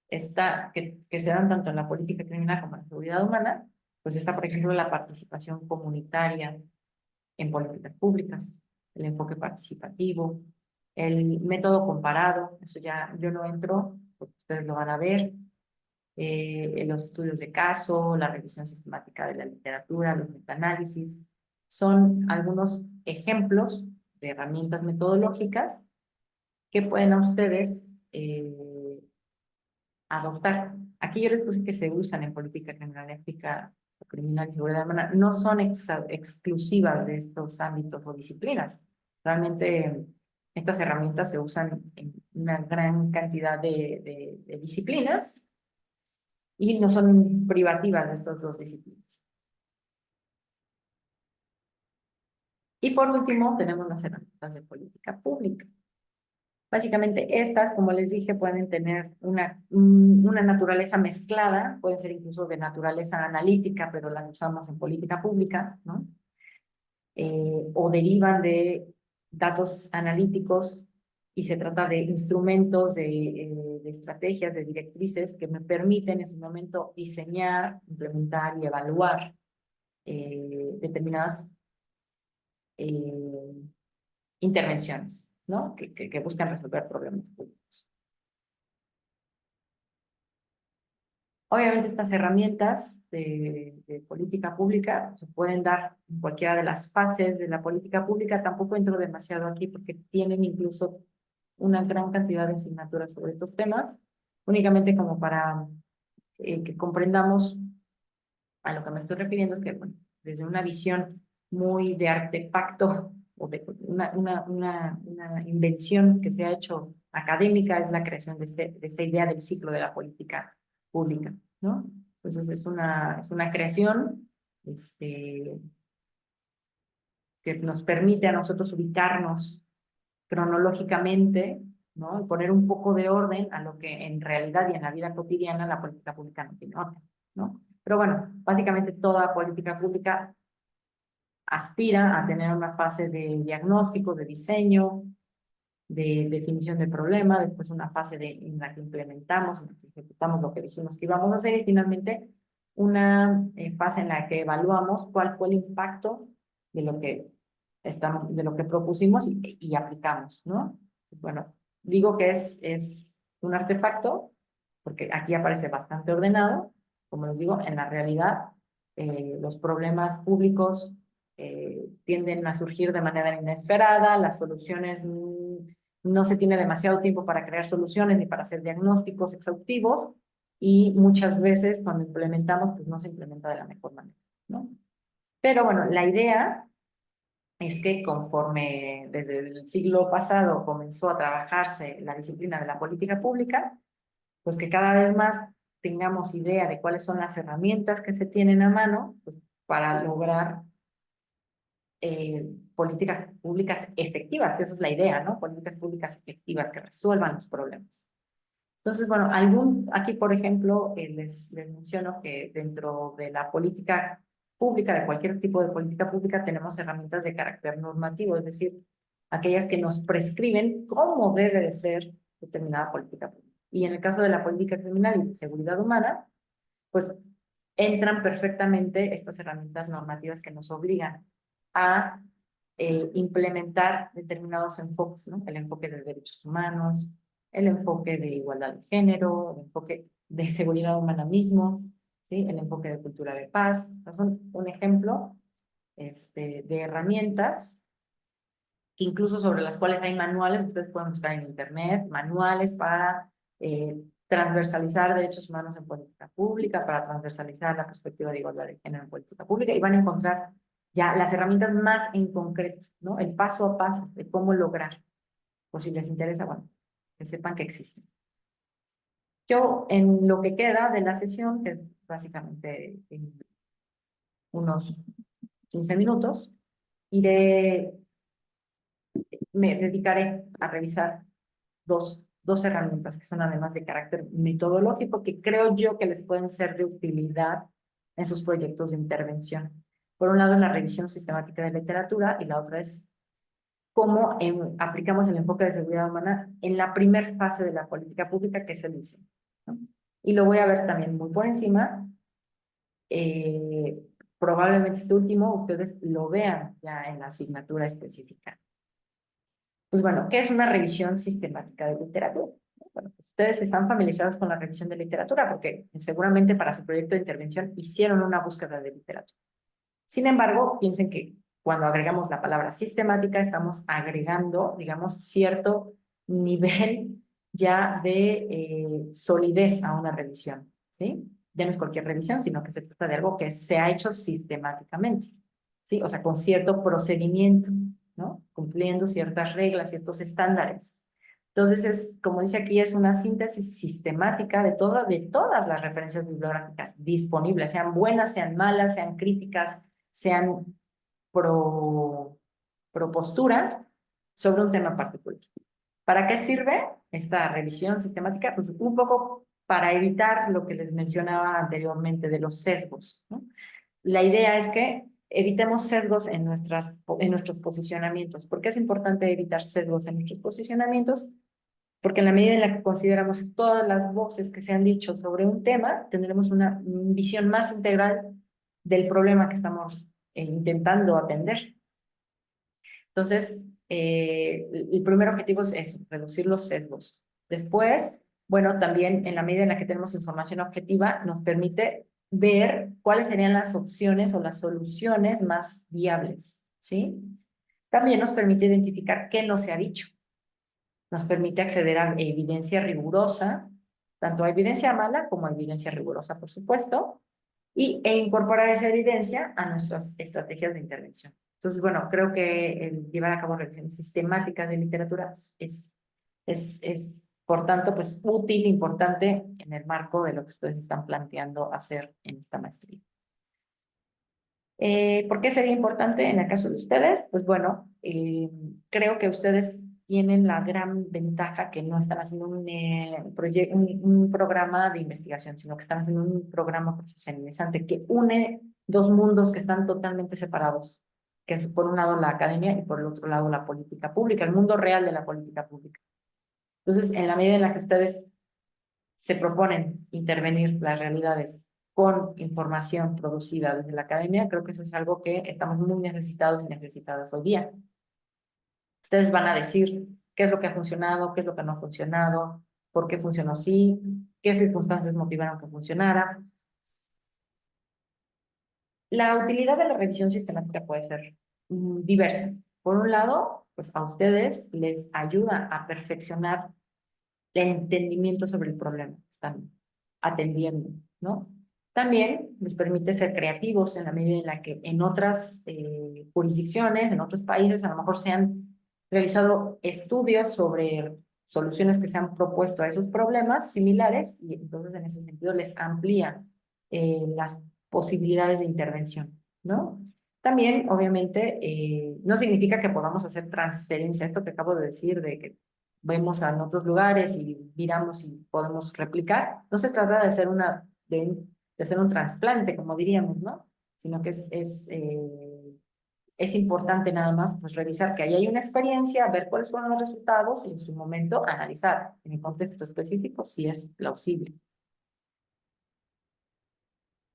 que se dan tanto en la política criminal como en la seguridad humana, pues está, por ejemplo, la participación comunitaria en políticas públicas, el enfoque participativo, el método comparado, eso ya yo no entro, porque ustedes lo van a ver, los estudios de caso, la revisión sistemática de la literatura, los metaanálisis, son algunos ejemplos de herramientas metodológicas que pueden a ustedes adoptar. Aquí yo les puse que se usan en política criminalística o criminal y seguridad humana, no son exclusivas de estos ámbitos o disciplinas. Realmente estas herramientas se usan en una gran cantidad de disciplinas y no son privativas de estas dos disciplinas. Y por último, tenemos las herramientas de política pública. Básicamente estas, como les dije, pueden tener una naturaleza mezclada, pueden ser incluso de naturaleza analítica, pero las usamos en política pública, ¿no? O derivan de datos analíticos y se trata de instrumentos, de estrategias, de directrices que me permiten en su momento diseñar, implementar y evaluar determinadas eh, intervenciones, ¿no?, que buscan resolver problemas públicos. Obviamente estas herramientas de política pública se pueden dar en cualquiera de las fases de la política pública. Tampoco entro demasiado aquí porque tienen incluso una gran cantidad de asignaturas sobre estos temas, únicamente como para que comprendamos a lo que me estoy refiriendo, es que, bueno, desde una visión muy de artefacto o de una invención que se ha hecho académica, es la creación de esta idea del ciclo de la política pública, ¿no? Entonces es una creación que nos permite a nosotros ubicarnos cronológicamente, ¿no?, y poner un poco de orden a lo que en realidad y en la vida cotidiana la política pública no tiene orden, ¿no? Pero bueno, básicamente toda política pública aspira a tener una fase de diagnóstico, de diseño, de definición del problema, después una fase en la que implementamos, en la que ejecutamos lo que dijimos que íbamos a hacer, y finalmente una fase en la que evaluamos cuál fue el impacto de lo que de lo que propusimos y aplicamos, ¿no? Pues bueno, digo que es un artefacto porque aquí aparece bastante ordenado. Como les digo, en la realidad los problemas públicos tienden a surgir de manera inesperada, las soluciones no se tiene demasiado tiempo para crear soluciones ni para hacer diagnósticos exhaustivos, y muchas veces cuando implementamos, pues no se implementa de la mejor manera, ¿no? Pero bueno, la idea es que conforme desde el siglo pasado comenzó a trabajarse la disciplina de la política pública, pues que cada vez más tengamos idea de cuáles son las herramientas que se tienen a mano, pues, para lograr políticas públicas efectivas, que esa es la idea, ¿no? Políticas públicas efectivas que resuelvan los problemas. Entonces, bueno, aquí, por ejemplo, les menciono que dentro de la política pública, de cualquier tipo de política pública, tenemos herramientas de carácter normativo, es decir, aquellas que nos prescriben cómo debe de ser determinada política pública. Y en el caso de la política criminal y de seguridad humana, pues entran perfectamente estas herramientas normativas que nos obligan a implementar determinados enfoques, ¿no? El enfoque de derechos humanos, el enfoque de igualdad de género, el enfoque de seguridad humana mismo, ¿sí?, el enfoque de cultura de paz. Son un ejemplo de herramientas, incluso sobre las cuales hay manuales. Ustedes pueden buscar en internet manuales para transversalizar derechos humanos en política pública, para transversalizar la perspectiva de igualdad de género en política pública, y van a encontrar ya las herramientas más en concreto, ¿no? El paso a paso de cómo lograr. Por si les interesa, bueno, que sepan que existen. Yo, en lo que queda de la sesión, que básicamente en unos 15 minutos, me dedicaré a revisar dos herramientas que son además de carácter metodológico, que creo yo que les pueden ser de utilidad en sus proyectos de intervención. Por un lado, la revisión sistemática de literatura, y la otra es cómo aplicamos el enfoque de seguridad humana en la primera fase de la política pública, que es el diseño, ¿no? Y lo voy a ver también muy por encima. Probablemente este último ustedes lo vean ya en la asignatura específica. Pues bueno, ¿qué es una revisión sistemática de literatura? Bueno, pues ustedes están familiarizados con la revisión de literatura porque seguramente para su proyecto de intervención hicieron una búsqueda de literatura. Sin embargo, piensen que cuando agregamos la palabra sistemática estamos agregando, digamos, cierto nivel ya de solidez a una revisión, ¿sí? Ya no es cualquier revisión, sino que se trata de algo que se ha hecho sistemáticamente, ¿sí? O sea, con cierto procedimiento, ¿no? Cumpliendo ciertas reglas, ciertos estándares. Entonces, como dice aquí, es una síntesis sistemática de todas las referencias bibliográficas disponibles, sean buenas, sean malas, sean críticas, sean pro postura sobre un tema particular. ¿Para qué sirve esta revisión sistemática? Pues un poco para evitar lo que les mencionaba anteriormente de los sesgos, ¿no? La idea es que evitemos sesgos en nuestros posicionamientos. ¿Por qué es importante evitar sesgos en nuestros posicionamientos? Porque en la medida en la que consideramos todas las voces que se han dicho sobre un tema, tendremos una visión más integral del problema que estamos intentando atender. Entonces, el primer objetivo es eso, reducir los sesgos. Después, bueno, también en la medida en la que tenemos información objetiva, nos permite ver cuáles serían las opciones o las soluciones más viables, ¿sí? También nos permite identificar qué no se ha dicho. Nos permite acceder a evidencia rigurosa, tanto a evidencia mala como a evidencia rigurosa, por supuesto, e incorporar esa evidencia a nuestras estrategias de intervención. Entonces, bueno, creo que el llevar a cabo revisiones sistemáticas de literatura es, por tanto, pues útil, importante en el marco de lo que ustedes están planteando hacer en esta maestría. ¿Por qué sería importante en el caso de ustedes? Pues bueno, creo que ustedes tienen la gran ventaja que no están haciendo un programa de investigación, sino que están haciendo un programa profesionalizante que une dos mundos que están totalmente separados, que es por un lado la academia y por el otro lado la política pública, el mundo real de la política pública. Entonces, en la medida en la que ustedes se proponen intervenir las realidades con información producida desde la academia, creo que eso es algo que estamos muy necesitados y necesitadas hoy día. Ustedes van a decir qué es lo que ha funcionado, qué es lo que no ha funcionado, por qué funcionó así, qué circunstancias motivaron que funcionara. La utilidad de la revisión sistemática puede ser diversa. Por un lado, pues a ustedes les ayuda a perfeccionar el entendimiento sobre el problema que están atendiendo, ¿no? También les permite ser creativos en la medida en la que en otras jurisdicciones, en otros países, a lo mejor se han realizado estudios sobre soluciones que se han propuesto a esos problemas similares y entonces en ese sentido les amplía las posibilidades de intervención, ¿no? También, obviamente, no significa que podamos hacer transferencia, esto que acabo de decir, de que vemos en otros lugares y miramos y podemos replicar. No se trata de hacer de hacer un trasplante, como diríamos, ¿no? Sino que es importante nada más pues, revisar que ahí hay una experiencia, ver cuáles fueron los resultados y en su momento analizar en el contexto específico si es plausible.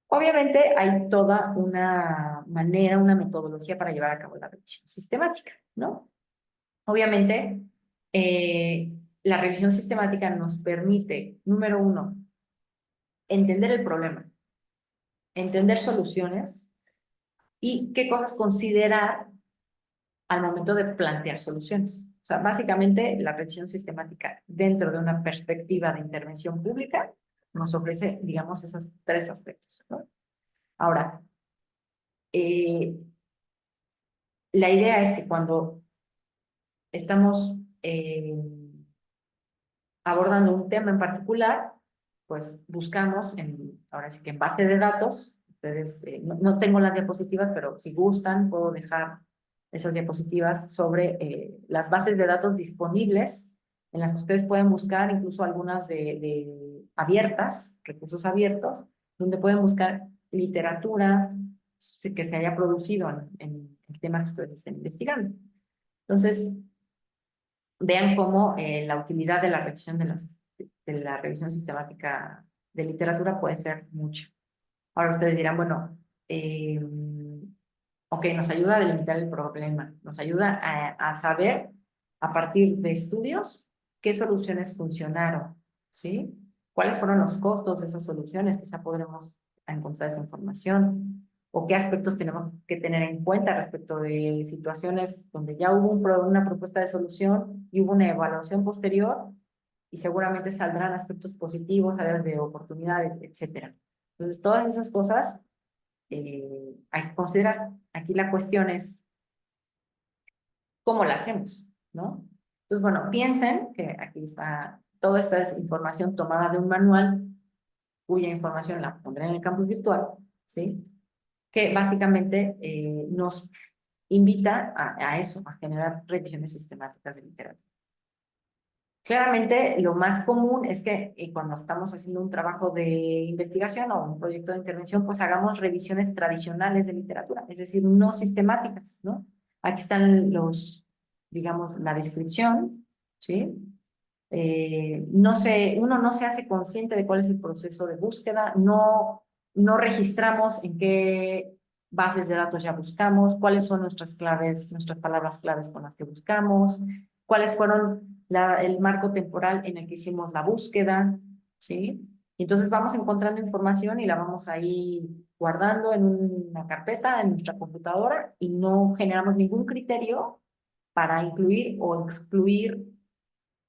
Obviamente hay toda una manera, una metodología para llevar a cabo la revisión sistemática, ¿no? Obviamente, la revisión sistemática nos permite, número uno, entender el problema, entender soluciones y qué cosas considerar al momento de plantear soluciones. O sea, básicamente la revisión sistemática dentro de una perspectiva de intervención pública nos ofrece, digamos, esos tres aspectos, ¿no? Ahora, eh, la idea es que cuando estamos abordando un tema en particular, pues buscamos, ahora sí que en base de datos, ustedes, no tengo las diapositivas, pero si gustan, puedo dejar esas diapositivas sobre las bases de datos disponibles en las que ustedes pueden buscar, incluso algunas de abiertas, recursos abiertos, donde pueden buscar literatura que se haya producido en el tema que ustedes estén investigando. Entonces, vean cómo la utilidad de la revisión de la revisión sistemática de literatura puede ser mucho. Ahora ustedes dirán, bueno, ok, nos ayuda a delimitar el problema, nos ayuda a saber a partir de estudios qué soluciones funcionaron, ¿sí? ¿Cuáles fueron los costos de esas soluciones? Quizá podremos encontrar esa información. ¿O qué aspectos tenemos que tener en cuenta respecto de situaciones donde ya hubo una propuesta de solución y hubo una evaluación posterior y seguramente saldrán aspectos positivos, áreas de oportunidad, etcétera? Entonces, todas esas cosas hay que considerar. Aquí la cuestión es cómo la hacemos, ¿no? Entonces, bueno, piensen que aquí está, toda esta es información tomada de un manual, cuya información la pondré en el campus virtual, ¿sí? Que básicamente nos invita a eso, a generar revisiones sistemáticas de literatura. Claramente, lo más común es que cuando estamos haciendo un trabajo de investigación o un proyecto de intervención, pues hagamos revisiones tradicionales de literatura, es decir, no sistemáticas, ¿no? Aquí están digamos, la descripción, ¿sí? Uno no se hace consciente de cuál es el proceso de búsqueda, no registramos en qué bases de datos ya buscamos, cuáles son nuestras claves, nuestras palabras claves con las que buscamos, cuáles fueron el marco temporal en el que hicimos la búsqueda, ¿sí? Y entonces vamos encontrando información y la vamos ahí guardando en una carpeta en nuestra computadora y no generamos ningún criterio para incluir o excluir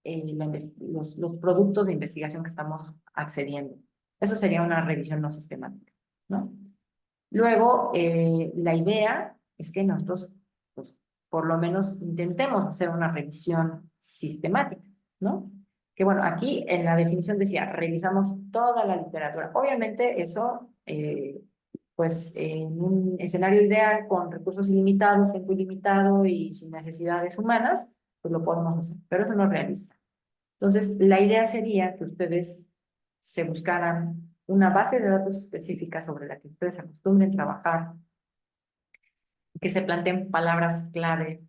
los productos de investigación que estamos accediendo. Eso sería una revisión no sistemática, ¿no? Luego, la idea es que nosotros, pues, por lo menos intentemos hacer una revisión sistemática, ¿no? Que bueno, aquí en la definición decía, revisamos toda la literatura. Obviamente eso, pues en un escenario ideal con recursos ilimitados, tiempo ilimitado y sin necesidades humanas, pues lo podemos hacer, pero eso no es realista. Entonces, la idea sería que ustedes se buscaran una base de datos específica sobre la que ustedes acostumbren trabajar, que se planteen palabras clave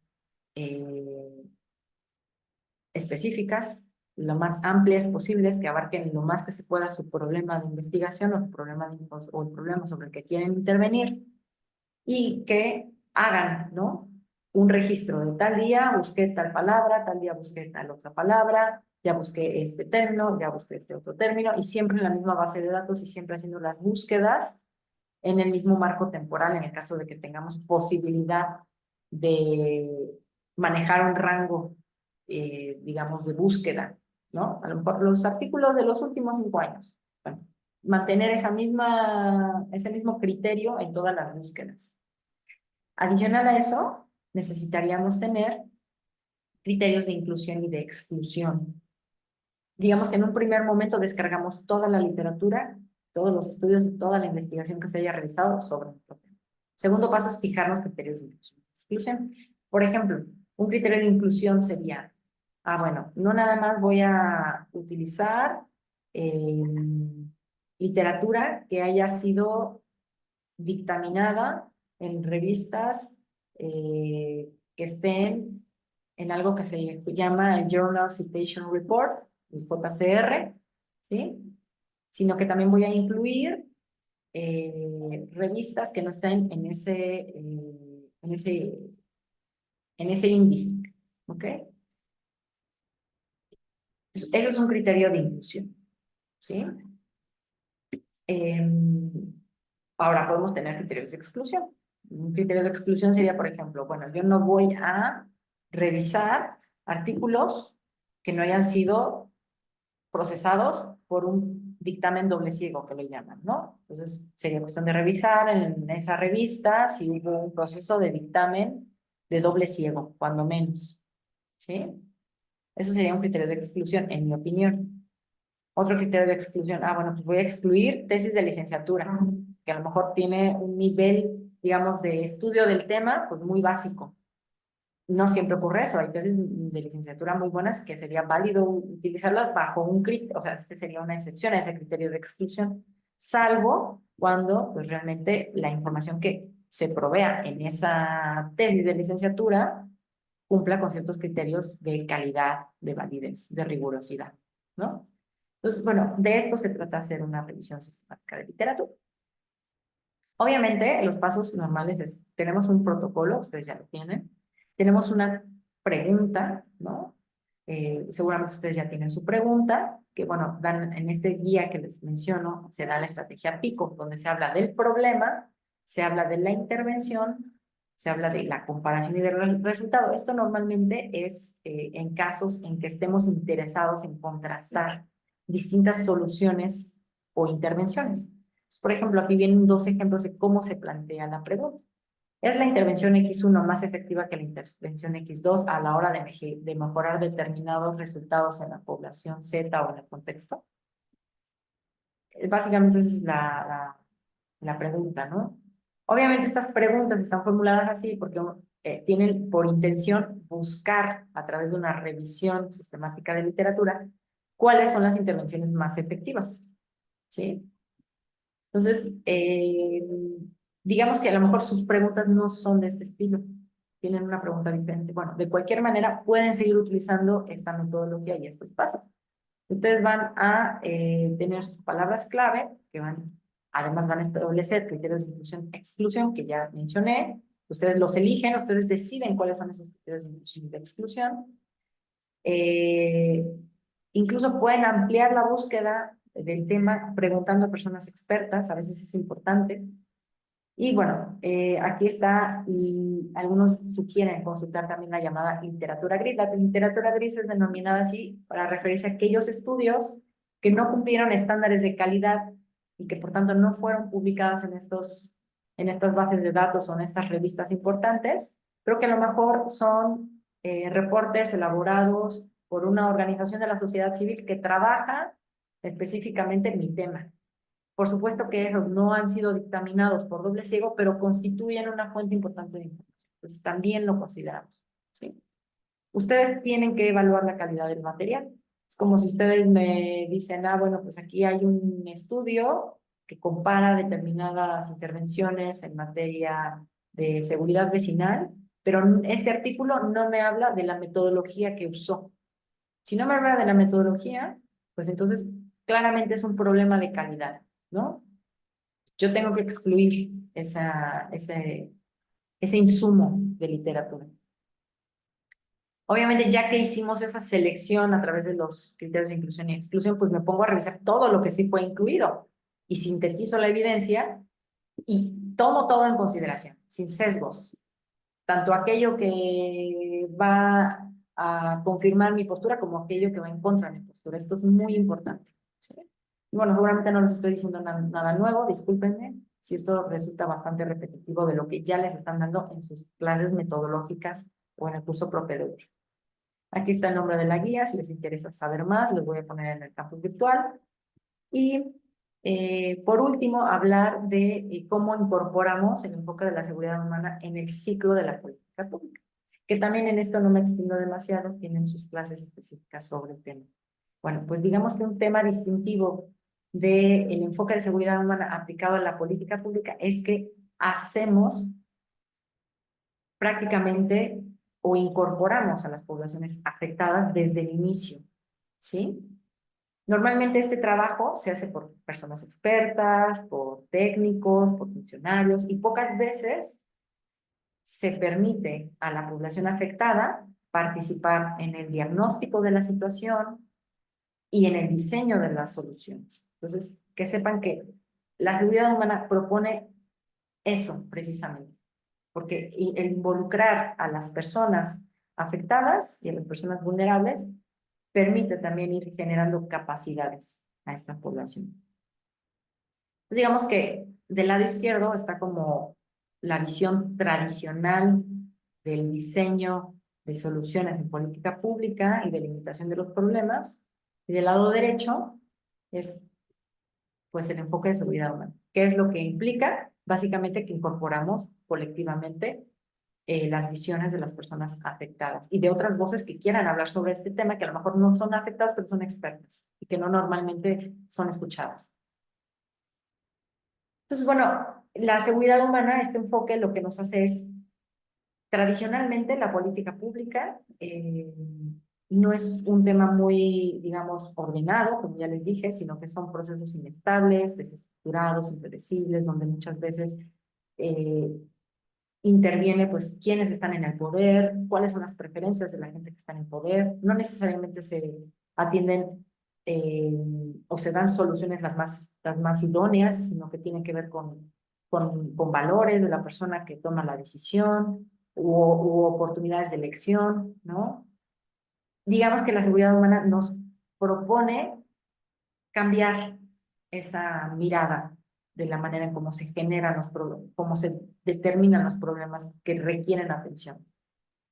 específicas, lo más amplias posibles, que abarquen lo más que se pueda su problema de investigación o, o el problema sobre el que quieren intervenir, y que hagan, ¿no? Un registro de tal día busqué tal palabra, tal día busqué tal otra palabra, ya busqué este término, ya busqué este otro término, y siempre en la misma base de datos y siempre haciendo las búsquedas en el mismo marco temporal, en el caso de que tengamos posibilidad de manejar un rango, digamos, de búsqueda, ¿no? A lo mejor los artículos de los últimos 5 años. Bueno, mantener ese mismo criterio en todas las búsquedas. Adicional a eso, necesitaríamos tener criterios de inclusión y de exclusión. Digamos que en un primer momento descargamos toda la literatura, todos los estudios y toda la investigación que se haya realizado sobre el tema. Segundo paso es fijar los criterios de inclusión y exclusión. Por ejemplo, un criterio de inclusión sería, bueno, no nada más voy a utilizar literatura que haya sido dictaminada en revistas que estén en algo que se llama el Journal Citation Report, el JCR, ¿sí? Sino que también voy a incluir revistas que no estén en ese índice, ¿ok? Eso es un criterio de inclusión, ¿sí? Ahora podemos tener criterios de exclusión. Un criterio de exclusión sería, por ejemplo, bueno, yo no voy a revisar artículos que no hayan sido procesados por un dictamen doble ciego, que le llaman, ¿no? Entonces, sería cuestión de revisar en esa revista si hubo un proceso de dictamen de doble ciego, cuando menos, ¿sí? Eso sería un criterio de exclusión, en mi opinión. Otro criterio de exclusión, bueno, pues voy a excluir tesis de licenciatura, que a lo mejor tiene un nivel, digamos, de estudio del tema, pues muy básico. No siempre ocurre eso, hay tesis de licenciatura muy buenas que sería válido utilizarlas bajo un criterio, o sea, este sería una excepción a ese criterio de exclusión, salvo cuando pues realmente la información que se provea en esa tesis de licenciatura cumpla con ciertos criterios de calidad, de validez, de rigurosidad, ¿no? Entonces, bueno, de esto se trata hacer una revisión sistemática de literatura. Obviamente, los pasos normales es, tenemos un protocolo, ustedes ya lo tienen, tenemos una pregunta, ¿no? Seguramente ustedes ya tienen su pregunta, que bueno, dan en este guía que les menciono, se da la estrategia PICO, donde se habla del problema, se habla de la intervención, se habla de la comparación y del resultado. Esto normalmente es en casos en que estemos interesados en contrastar distintas soluciones o intervenciones. Por ejemplo, aquí vienen dos ejemplos de cómo se plantea la pregunta. ¿Es la intervención X1 más efectiva que la intervención X2 a la hora de mejorar determinados resultados en la población Z o en el contexto? Básicamente esa es la pregunta, ¿no? Obviamente estas preguntas están formuladas así porque tienen por intención buscar a través de una revisión sistemática de literatura cuáles son las intervenciones más efectivas, ¿sí? Entonces, digamos que a lo mejor sus preguntas no son de este estilo, tienen una pregunta diferente. Bueno, de cualquier manera, pueden seguir utilizando esta metodología y estos pasos. Ustedes van a tener sus palabras clave, que además van a establecer criterios de inclusión e exclusión, que ya mencioné. Ustedes los eligen, ustedes deciden cuáles son esos criterios de inclusión y de exclusión. Incluso pueden ampliar la búsqueda del tema preguntando a personas expertas, a veces es importante. Y bueno, aquí está, y algunos sugieren consultar también la llamada literatura gris. La literatura gris es denominada así para referirse a aquellos estudios que no cumplieron estándares de calidad y que por tanto no fueron publicadas en estas bases de datos o en estas revistas importantes, pero que a lo mejor son reportes elaborados por una organización de la sociedad civil que trabaja específicamente en mi tema. Por supuesto que esos no han sido dictaminados por doble ciego, pero constituyen una fuente importante de información. Entonces también lo consideramos, ¿sí? Ustedes tienen que evaluar la calidad del material. Es como si ustedes me dicen, bueno, pues aquí hay un estudio que compara determinadas intervenciones en materia de seguridad vecinal, pero este artículo no me habla de la metodología que usó. Si no me habla de la metodología, pues entonces claramente es un problema de calidad, ¿no? Yo tengo que excluir ese insumo de literatura. Obviamente, ya que hicimos esa selección a través de los criterios de inclusión y exclusión, pues me pongo a revisar todo lo que sí fue incluido y sintetizo la evidencia y tomo todo en consideración, sin sesgos. Tanto aquello que va a confirmar mi postura como aquello que va en contra de mi postura. Esto es muy importante, ¿sí? Y bueno, seguramente no les estoy diciendo nada nuevo, discúlpenme si esto resulta bastante repetitivo de lo que ya les están dando en sus clases metodológicas o en el curso propedéutico. Aquí está el nombre de la guía, si les interesa saber más, los voy a poner en el campus virtual. Y por último, hablar de cómo incorporamos el enfoque de la seguridad humana en el ciclo de la política pública, que también en esto no me extiendo demasiado, tienen sus clases específicas sobre el tema. Bueno, pues digamos que un tema distintivo del enfoque de seguridad humana aplicado a la política pública es que hacemos prácticamente o incorporamos a las poblaciones afectadas desde el inicio, ¿sí? Normalmente este trabajo se hace por personas expertas, por técnicos, por funcionarios y pocas veces se permite a la población afectada participar en el diagnóstico de la situación y en el diseño de las soluciones. Entonces, que sepan que la seguridad humana propone eso precisamente, porque el involucrar a las personas afectadas y a las personas vulnerables permite también ir generando capacidades a esta población. Digamos que del lado izquierdo está como la visión tradicional del diseño de soluciones en política pública y de limitación de los problemas, y del lado derecho es pues el enfoque de seguridad humana. ¿Qué es lo que implica? Básicamente que incorporamos colectivamente las visiones de las personas afectadas y de otras voces que quieran hablar sobre este tema, que a lo mejor no son afectadas, pero son expertas y que no normalmente son escuchadas. Entonces, bueno, la seguridad humana, este enfoque lo que nos hace es, tradicionalmente, la política pública no es un tema muy, digamos, ordenado, como ya les dije, sino que son procesos inestables, desestructurados, impredecibles, donde muchas veces eh, interviene pues quiénes están en el poder, cuáles son las preferencias de la gente que está en el poder. No necesariamente se atienden eh, o se dan soluciones las más idóneas, sino que tienen que ver con valores de la persona que toma la decisión u oportunidades de elección, ¿no? Digamos que la seguridad humana nos propone cambiar esa mirada de la manera en cómo se generan los problemas, cómo se determinan los problemas que requieren atención.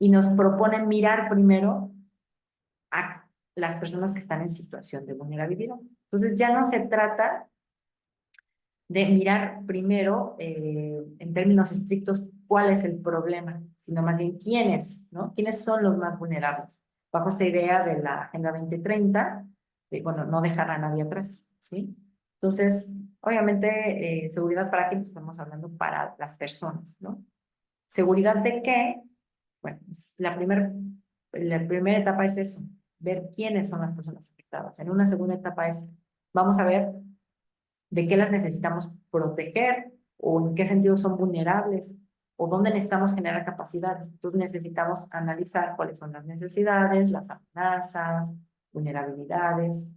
Y nos proponen mirar primero a las personas que están en situación de vulnerabilidad. Entonces ya no se trata de mirar primero, en términos estrictos, cuál es el problema, sino más bien quiénes, ¿no? ¿Quiénes son los más vulnerables? Bajo esta idea de la Agenda 2030, de, bueno, no dejar a nadie atrás, ¿sí? Entonces, obviamente, seguridad para quién estamos hablando para las personas, ¿no? ¿Seguridad de qué? Bueno, la primera etapa es eso, ver quiénes son las personas afectadas. En una segunda etapa es, vamos a ver de qué las necesitamos proteger o en qué sentido son vulnerables o dónde necesitamos generar capacidades. Entonces necesitamos analizar cuáles son las necesidades, las amenazas, vulnerabilidades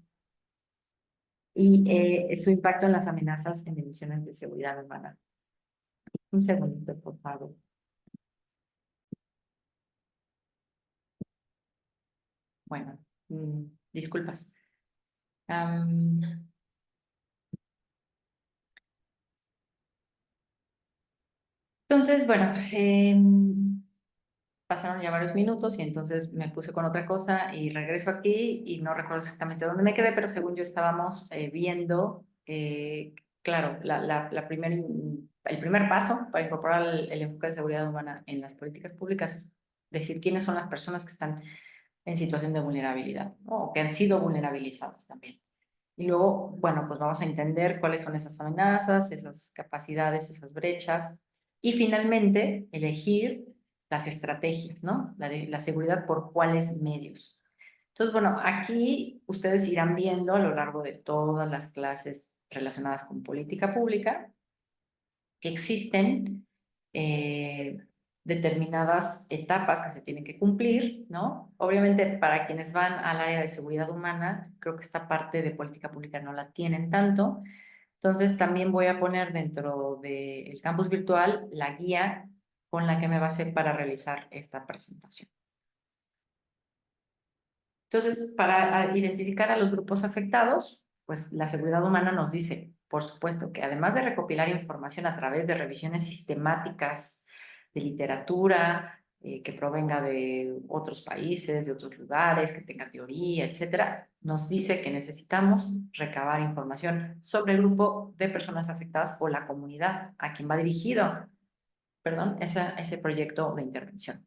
y su impacto en las amenazas en emisiones de seguridad humana. Un segundito, por favor. Bueno, disculpas. Entonces, bueno, pasaron ya varios minutos y entonces me puse con otra cosa y regreso aquí y no recuerdo exactamente dónde me quedé, pero según yo estábamos viendo, claro, el primer paso para incorporar el enfoque de seguridad humana en las políticas públicas es decir quiénes son las personas que están en situación de vulnerabilidad, ¿no? O que han sido vulnerabilizadas también. Y luego, bueno, pues vamos a entender cuáles son esas amenazas, esas capacidades, esas brechas. Y finalmente, elegir las estrategias, ¿no? La seguridad por cuáles medios. Entonces, bueno, aquí ustedes irán viendo a lo largo de todas las clases relacionadas con política pública que existen determinadas etapas que se tienen que cumplir, ¿no? Obviamente, para quienes van al área de seguridad humana, creo que esta parte de política pública no la tienen tanto. Entonces, también voy a poner dentro del campus virtual la guía con la que me basé para realizar esta presentación. Entonces, para identificar a los grupos afectados, pues la seguridad humana nos dice, por supuesto, que además de recopilar información a través de revisiones sistemáticas de literatura, que provenga de otros países, de otros lugares, que tenga teoría, etcétera, nos dice que necesitamos recabar información sobre el grupo de personas afectadas o la comunidad a quien va dirigido, perdón, ese proyecto de intervención.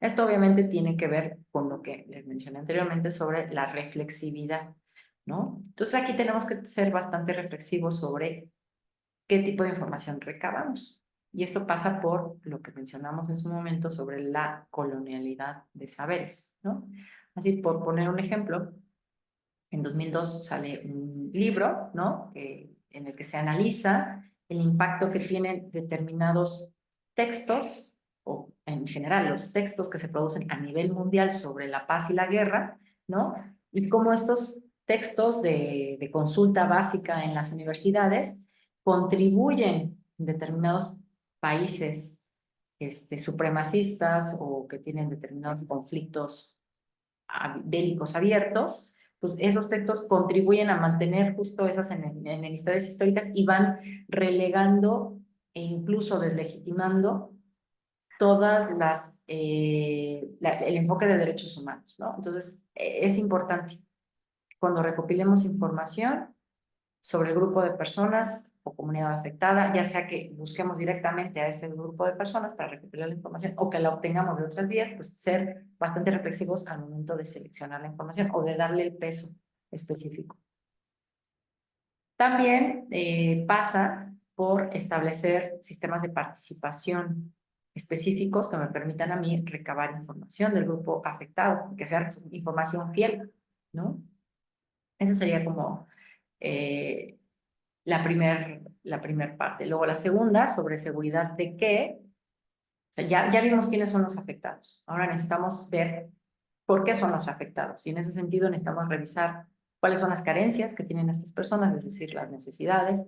Esto obviamente tiene que ver con lo que les mencioné anteriormente sobre la reflexividad, ¿no? Entonces aquí tenemos que ser bastante reflexivos sobre qué tipo de información recabamos. Y esto pasa por lo que mencionamos en su momento sobre la colonialidad de saberes, ¿no? Así, por poner un ejemplo, en 2002 sale un libro, ¿no? En el que se analiza el impacto que tienen determinados textos, o en general los textos que se producen a nivel mundial sobre la paz y la guerra, ¿no? Y cómo estos textos de consulta básica en las universidades contribuyen en determinados países supremacistas o que tienen determinados conflictos bélicos abiertos, pues esos textos contribuyen a mantener justo esas enemistades históricas y van relegando e incluso deslegitimando todas el enfoque de derechos humanos, ¿no? Entonces, es importante. cuando recopilemos información sobre el grupo de personas o comunidad afectada, ya sea que busquemos directamente a ese grupo de personas para recopilar la información o que la obtengamos de otras vías, pues ser bastante reflexivos al momento de seleccionar la información o de darle el peso específico. También pasa por establecer sistemas de participación específicos que me permitan a mí recabar información del grupo afectado, que sea información fiel, ¿no? Esa sería como la primer parte. Luego la segunda, sobre seguridad de qué. O sea, ya vimos quiénes son los afectados. Ahora necesitamos ver por qué son los afectados. Y en ese sentido necesitamos revisar cuáles son las carencias que tienen estas personas, es decir, las necesidades.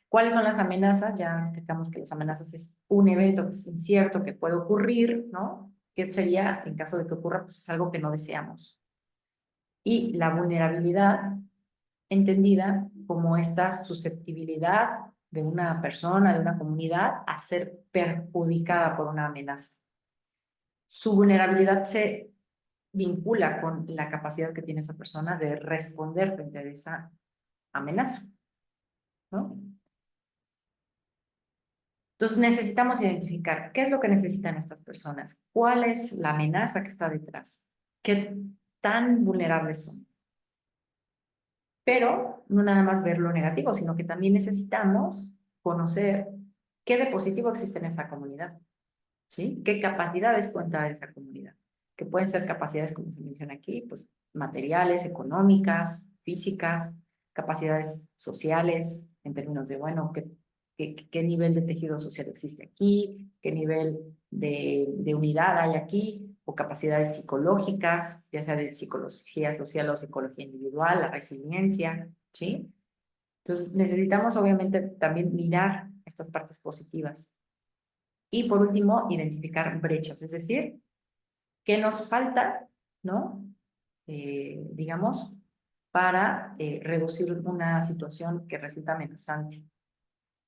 ¿Cuáles son las amenazas? Ya detectamos que las amenazas es un evento que es incierto, que puede ocurrir, ¿no? ¿Qué sería, en caso de que ocurra? Pues es algo que no deseamos. Y la vulnerabilidad, entendida como esta susceptibilidad de una persona, de una comunidad, a ser perjudicada por una amenaza. Su vulnerabilidad se vincula con la capacidad que tiene esa persona de responder frente a esa amenaza, ¿no? Entonces necesitamos identificar qué es lo que necesitan estas personas, cuál es la amenaza que está detrás, qué tan vulnerables son. Pero no nada más ver lo negativo, sino que también necesitamos conocer qué de positivo existe en esa comunidad, ¿sí? ¿Qué capacidades cuenta esa comunidad? Que pueden ser capacidades, como se menciona aquí, pues materiales, económicas, físicas, capacidades sociales, en términos de, bueno, qué nivel de tejido social existe aquí, qué nivel de unidad hay aquí, o capacidades psicológicas, ya sea de psicología social o psicología individual, la resiliencia, ¿sí? Entonces necesitamos obviamente también mirar estas partes positivas. Y por último, identificar brechas, es decir, qué nos falta, ¿no? Digamos, para reducir una situación que resulta amenazante.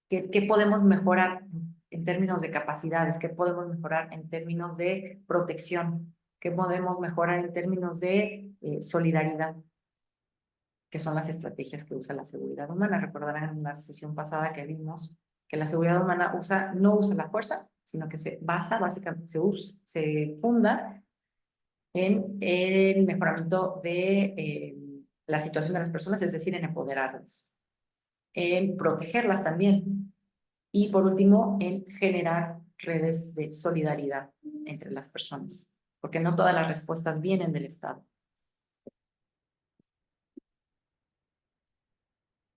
¿Qué podemos mejorar en términos de capacidades? ¿Qué podemos mejorar en términos de protección? ¿Qué podemos mejorar en términos de solidaridad? Que son las estrategias que usa la seguridad humana. Recordarán en la sesión pasada que vimos que la seguridad humana no usa la fuerza, sino que se basa, básicamente se funda en el mejoramiento de la situación de las personas, es decir, en empoderarlas, en protegerlas también y por último, en generar redes de solidaridad entre las personas, porque no todas las respuestas vienen del Estado.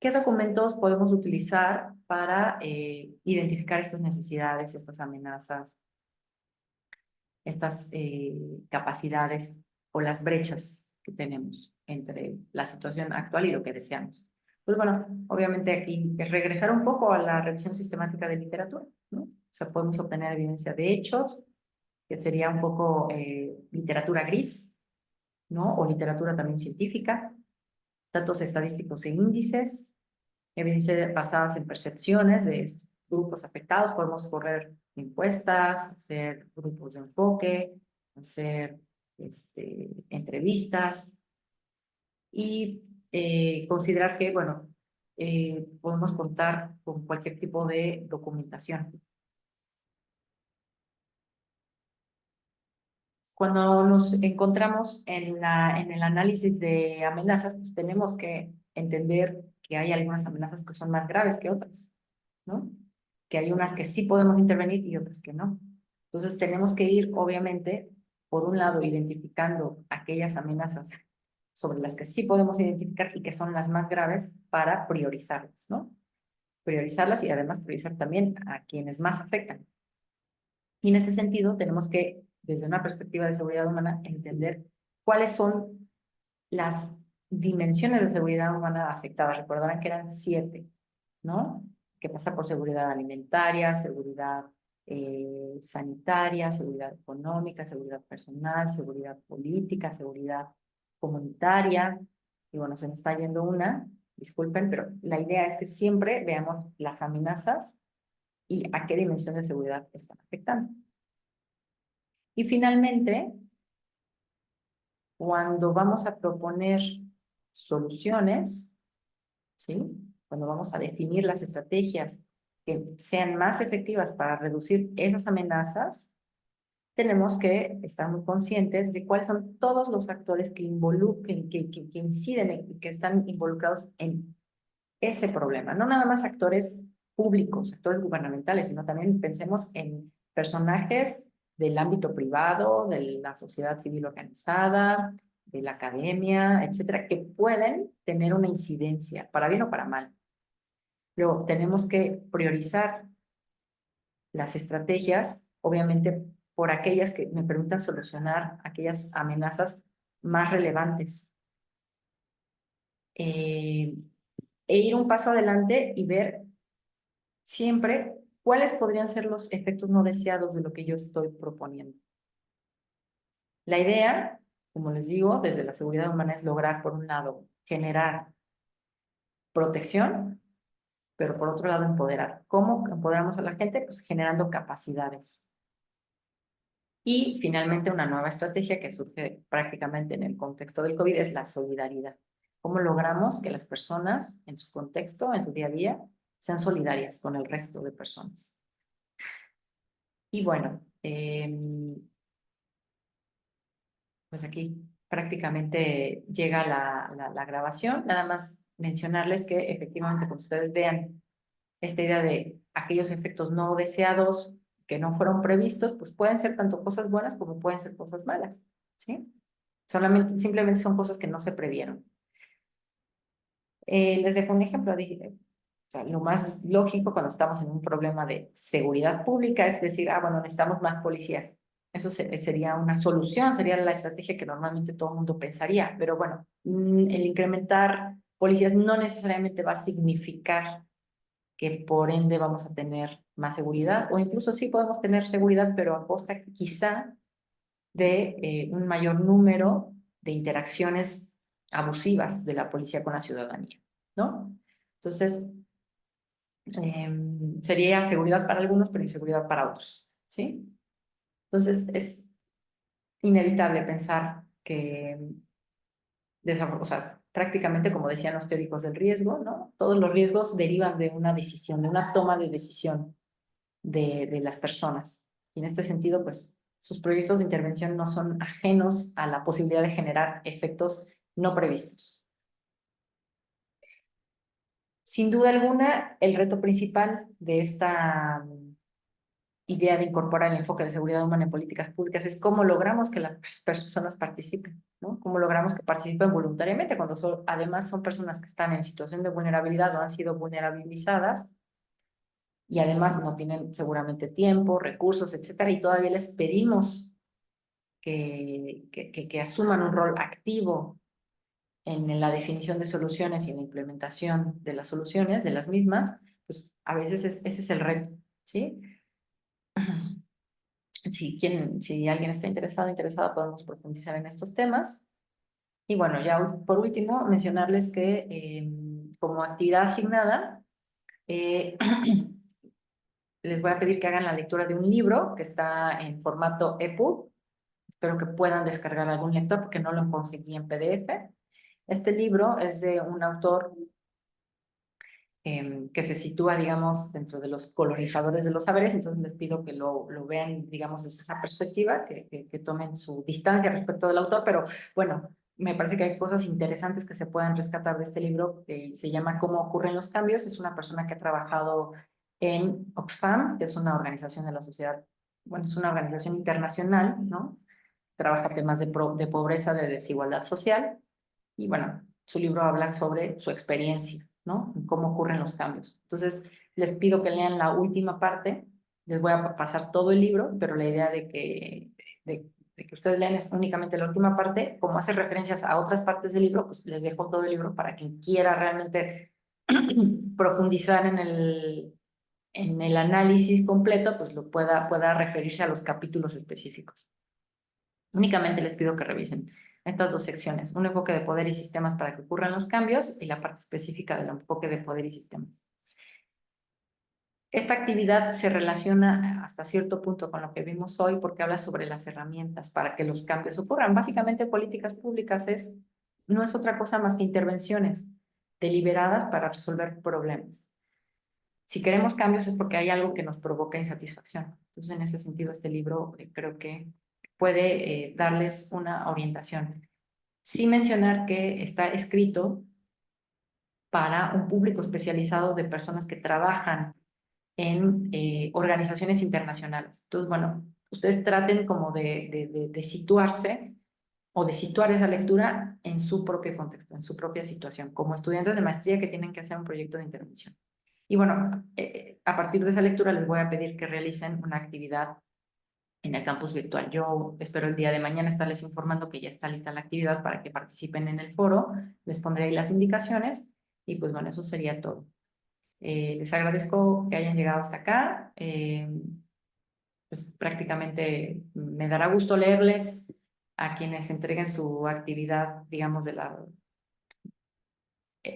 ¿Qué documentos podemos utilizar para identificar estas necesidades, estas amenazas, estas capacidades o las brechas que tenemos entre la situación actual y lo que deseamos? Pues bueno, obviamente aquí es regresar un poco a la revisión sistemática de literatura, ¿no? O sea, podemos obtener evidencia de hechos, que sería un poco literatura gris, ¿no? O literatura también científica, datos estadísticos e índices, evidencia basadas en percepciones de grupos afectados. Podemos correr encuestas, hacer grupos de enfoque, hacer entrevistas y considerar que, bueno, podemos contar con cualquier tipo de documentación. Cuando nos encontramos en el análisis de amenazas, pues tenemos que entender que hay algunas amenazas que son más graves que otras, ¿no? Que hay unas que sí podemos intervenir y otras que no. Entonces tenemos que ir, obviamente, por un lado, identificando aquellas amenazas sobre las que sí podemos identificar y que son las más graves para priorizarlas, ¿no? Priorizarlas y además priorizar también a quienes más afectan. Y en este sentido, tenemos que, desde una perspectiva de seguridad humana, entender cuáles son las dimensiones de seguridad humana afectadas. Recordarán que eran 7, ¿no? Que pasa por seguridad alimentaria, seguridad sanitaria, seguridad económica, seguridad personal, seguridad política, seguridad comunitaria. Y bueno, se me está yendo una, disculpen, pero la idea es que siempre veamos las amenazas y a qué dimensión de seguridad están afectando. Y finalmente, cuando vamos a proponer soluciones, ¿sí? Cuando vamos a definir las estrategias que sean más efectivas para reducir esas amenazas, tenemos que estar muy conscientes de cuáles son todos los actores que que inciden y que están involucrados en ese problema. No nada más actores públicos, actores gubernamentales, sino también pensemos en personajes del ámbito privado, de la sociedad civil organizada, de la academia, etcétera, que pueden tener una incidencia, para bien o para mal. Luego, tenemos que priorizar las estrategias, obviamente, por aquellas que me permitan solucionar aquellas amenazas más relevantes. E ir un paso adelante y ver siempre cuáles podrían ser los efectos no deseados de lo que yo estoy proponiendo. La idea, como les digo, desde la seguridad humana es lograr, por un lado, generar protección, pero por otro lado, empoderar. ¿Cómo empoderamos a la gente? Pues generando capacidades. Y finalmente, una nueva estrategia que surge prácticamente en el contexto del COVID es la solidaridad. ¿Cómo logramos que las personas en su contexto, en su día a día, sean solidarias con el resto de personas? Y bueno, pues aquí prácticamente llega la grabación. Nada más mencionarles que efectivamente, cuando ustedes vean esta idea de aquellos efectos no deseados que no fueron previstos, pues pueden ser tanto cosas buenas como pueden ser cosas malas, ¿sí? Simplemente son cosas que no se previeron. Les dejo un ejemplo. Dije, o sea, lo más lógico cuando estamos en un problema de seguridad pública es decir, bueno, necesitamos más policías. Eso sería una solución, sería la estrategia que normalmente todo el mundo pensaría. Pero bueno, el incrementar policías no necesariamente va a significar que por ende vamos a tener más seguridad, o incluso sí podemos tener seguridad, pero a costa quizá de un mayor número de interacciones abusivas de la policía con la ciudadanía, ¿no? Entonces, sería seguridad para algunos, pero inseguridad para otros, ¿sí? Entonces, es inevitable pensar que, o sea, prácticamente, como decían los teóricos del riesgo, ¿no? Todos los riesgos derivan de una decisión, de una toma de decisión de las personas. Y en este sentido, pues, sus proyectos de intervención no son ajenos a la posibilidad de generar efectos no previstos. Sin duda alguna, el reto principal de esta idea de incorporar el enfoque de seguridad humana en políticas públicas es cómo logramos que las personas participen, ¿no? Cómo logramos que participen voluntariamente cuando además son personas que están en situación de vulnerabilidad o han sido vulnerabilizadas y además no tienen seguramente tiempo, recursos, etcétera, y todavía les pedimos que asuman un rol activo en la definición de soluciones y en la implementación de las soluciones, de las mismas, pues a veces ese es el reto, ¿sí? Si alguien está interesada, podemos profundizar en estos temas. Y bueno, ya por último, mencionarles que como actividad asignada, eh, les voy a pedir que hagan la lectura de un libro que está en formato EPUB. Espero que puedan descargar algún lector porque no lo conseguí en PDF. Este libro es de un autor que se sitúa, digamos, dentro de los colonizadores de los saberes, entonces les pido que lo vean, digamos, desde esa perspectiva, que tomen su distancia respecto del autor, pero bueno, me parece que hay cosas interesantes que se pueden rescatar de este libro, que se llama Cómo ocurren los cambios. Es una persona que ha trabajado en Oxfam, que es una organización de la sociedad, bueno, es una organización internacional, ¿no? Trabaja temas de pobreza, de desigualdad social, y bueno, su libro habla sobre su experiencia, ¿no? Cómo ocurren los cambios. Entonces, les pido que lean la última parte. Les voy a pasar todo el libro, pero la idea de que ustedes lean es únicamente la última parte. Como hace referencias a otras partes del libro, pues les dejo todo el libro para quien quiera realmente profundizar en el análisis completo, pues pueda referirse a los capítulos específicos. Únicamente les pido que revisen estas dos secciones, un enfoque de poder y sistemas para que ocurran los cambios y la parte específica del enfoque de poder y sistemas. Esta actividad se relaciona hasta cierto punto con lo que vimos hoy porque habla sobre las herramientas para que los cambios ocurran. Básicamente, políticas públicas es no es otra cosa más que intervenciones deliberadas para resolver problemas. Si queremos cambios es porque hay algo que nos provoca insatisfacción. Entonces, en ese sentido, este libro creo que puede darles una orientación. Sí mencionar que está escrito para un público especializado de personas que trabajan en organizaciones internacionales. Entonces, bueno, ustedes traten como de situarse o de situar esa lectura en su propio contexto, en su propia situación, como estudiantes de maestría que tienen que hacer un proyecto de intervención. Y bueno, a partir de esa lectura les voy a pedir que realicen una actividad en el campus virtual. Yo espero el día de mañana estarles informando que ya está lista la actividad para que participen en el foro. Les pondré ahí las indicaciones y pues bueno, eso sería todo. Les agradezco que hayan llegado hasta acá. Pues prácticamente me dará gusto leerles a quienes entreguen su actividad, digamos, de la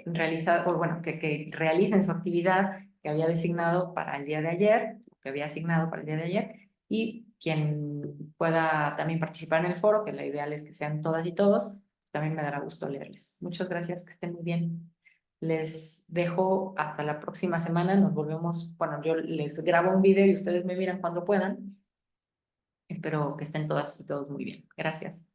realizar, o bueno, que realicen su actividad que había designado para el día de ayer, que había asignado para el día de ayer, y quien pueda también participar en el foro, que la ideal es que sean todas y todos, también me dará gusto leerles. Muchas gracias, que estén muy bien. Les dejo hasta la próxima semana, nos volvemos, bueno, yo les grabo un video y ustedes me miran cuando puedan. Espero que estén todas y todos muy bien. Gracias.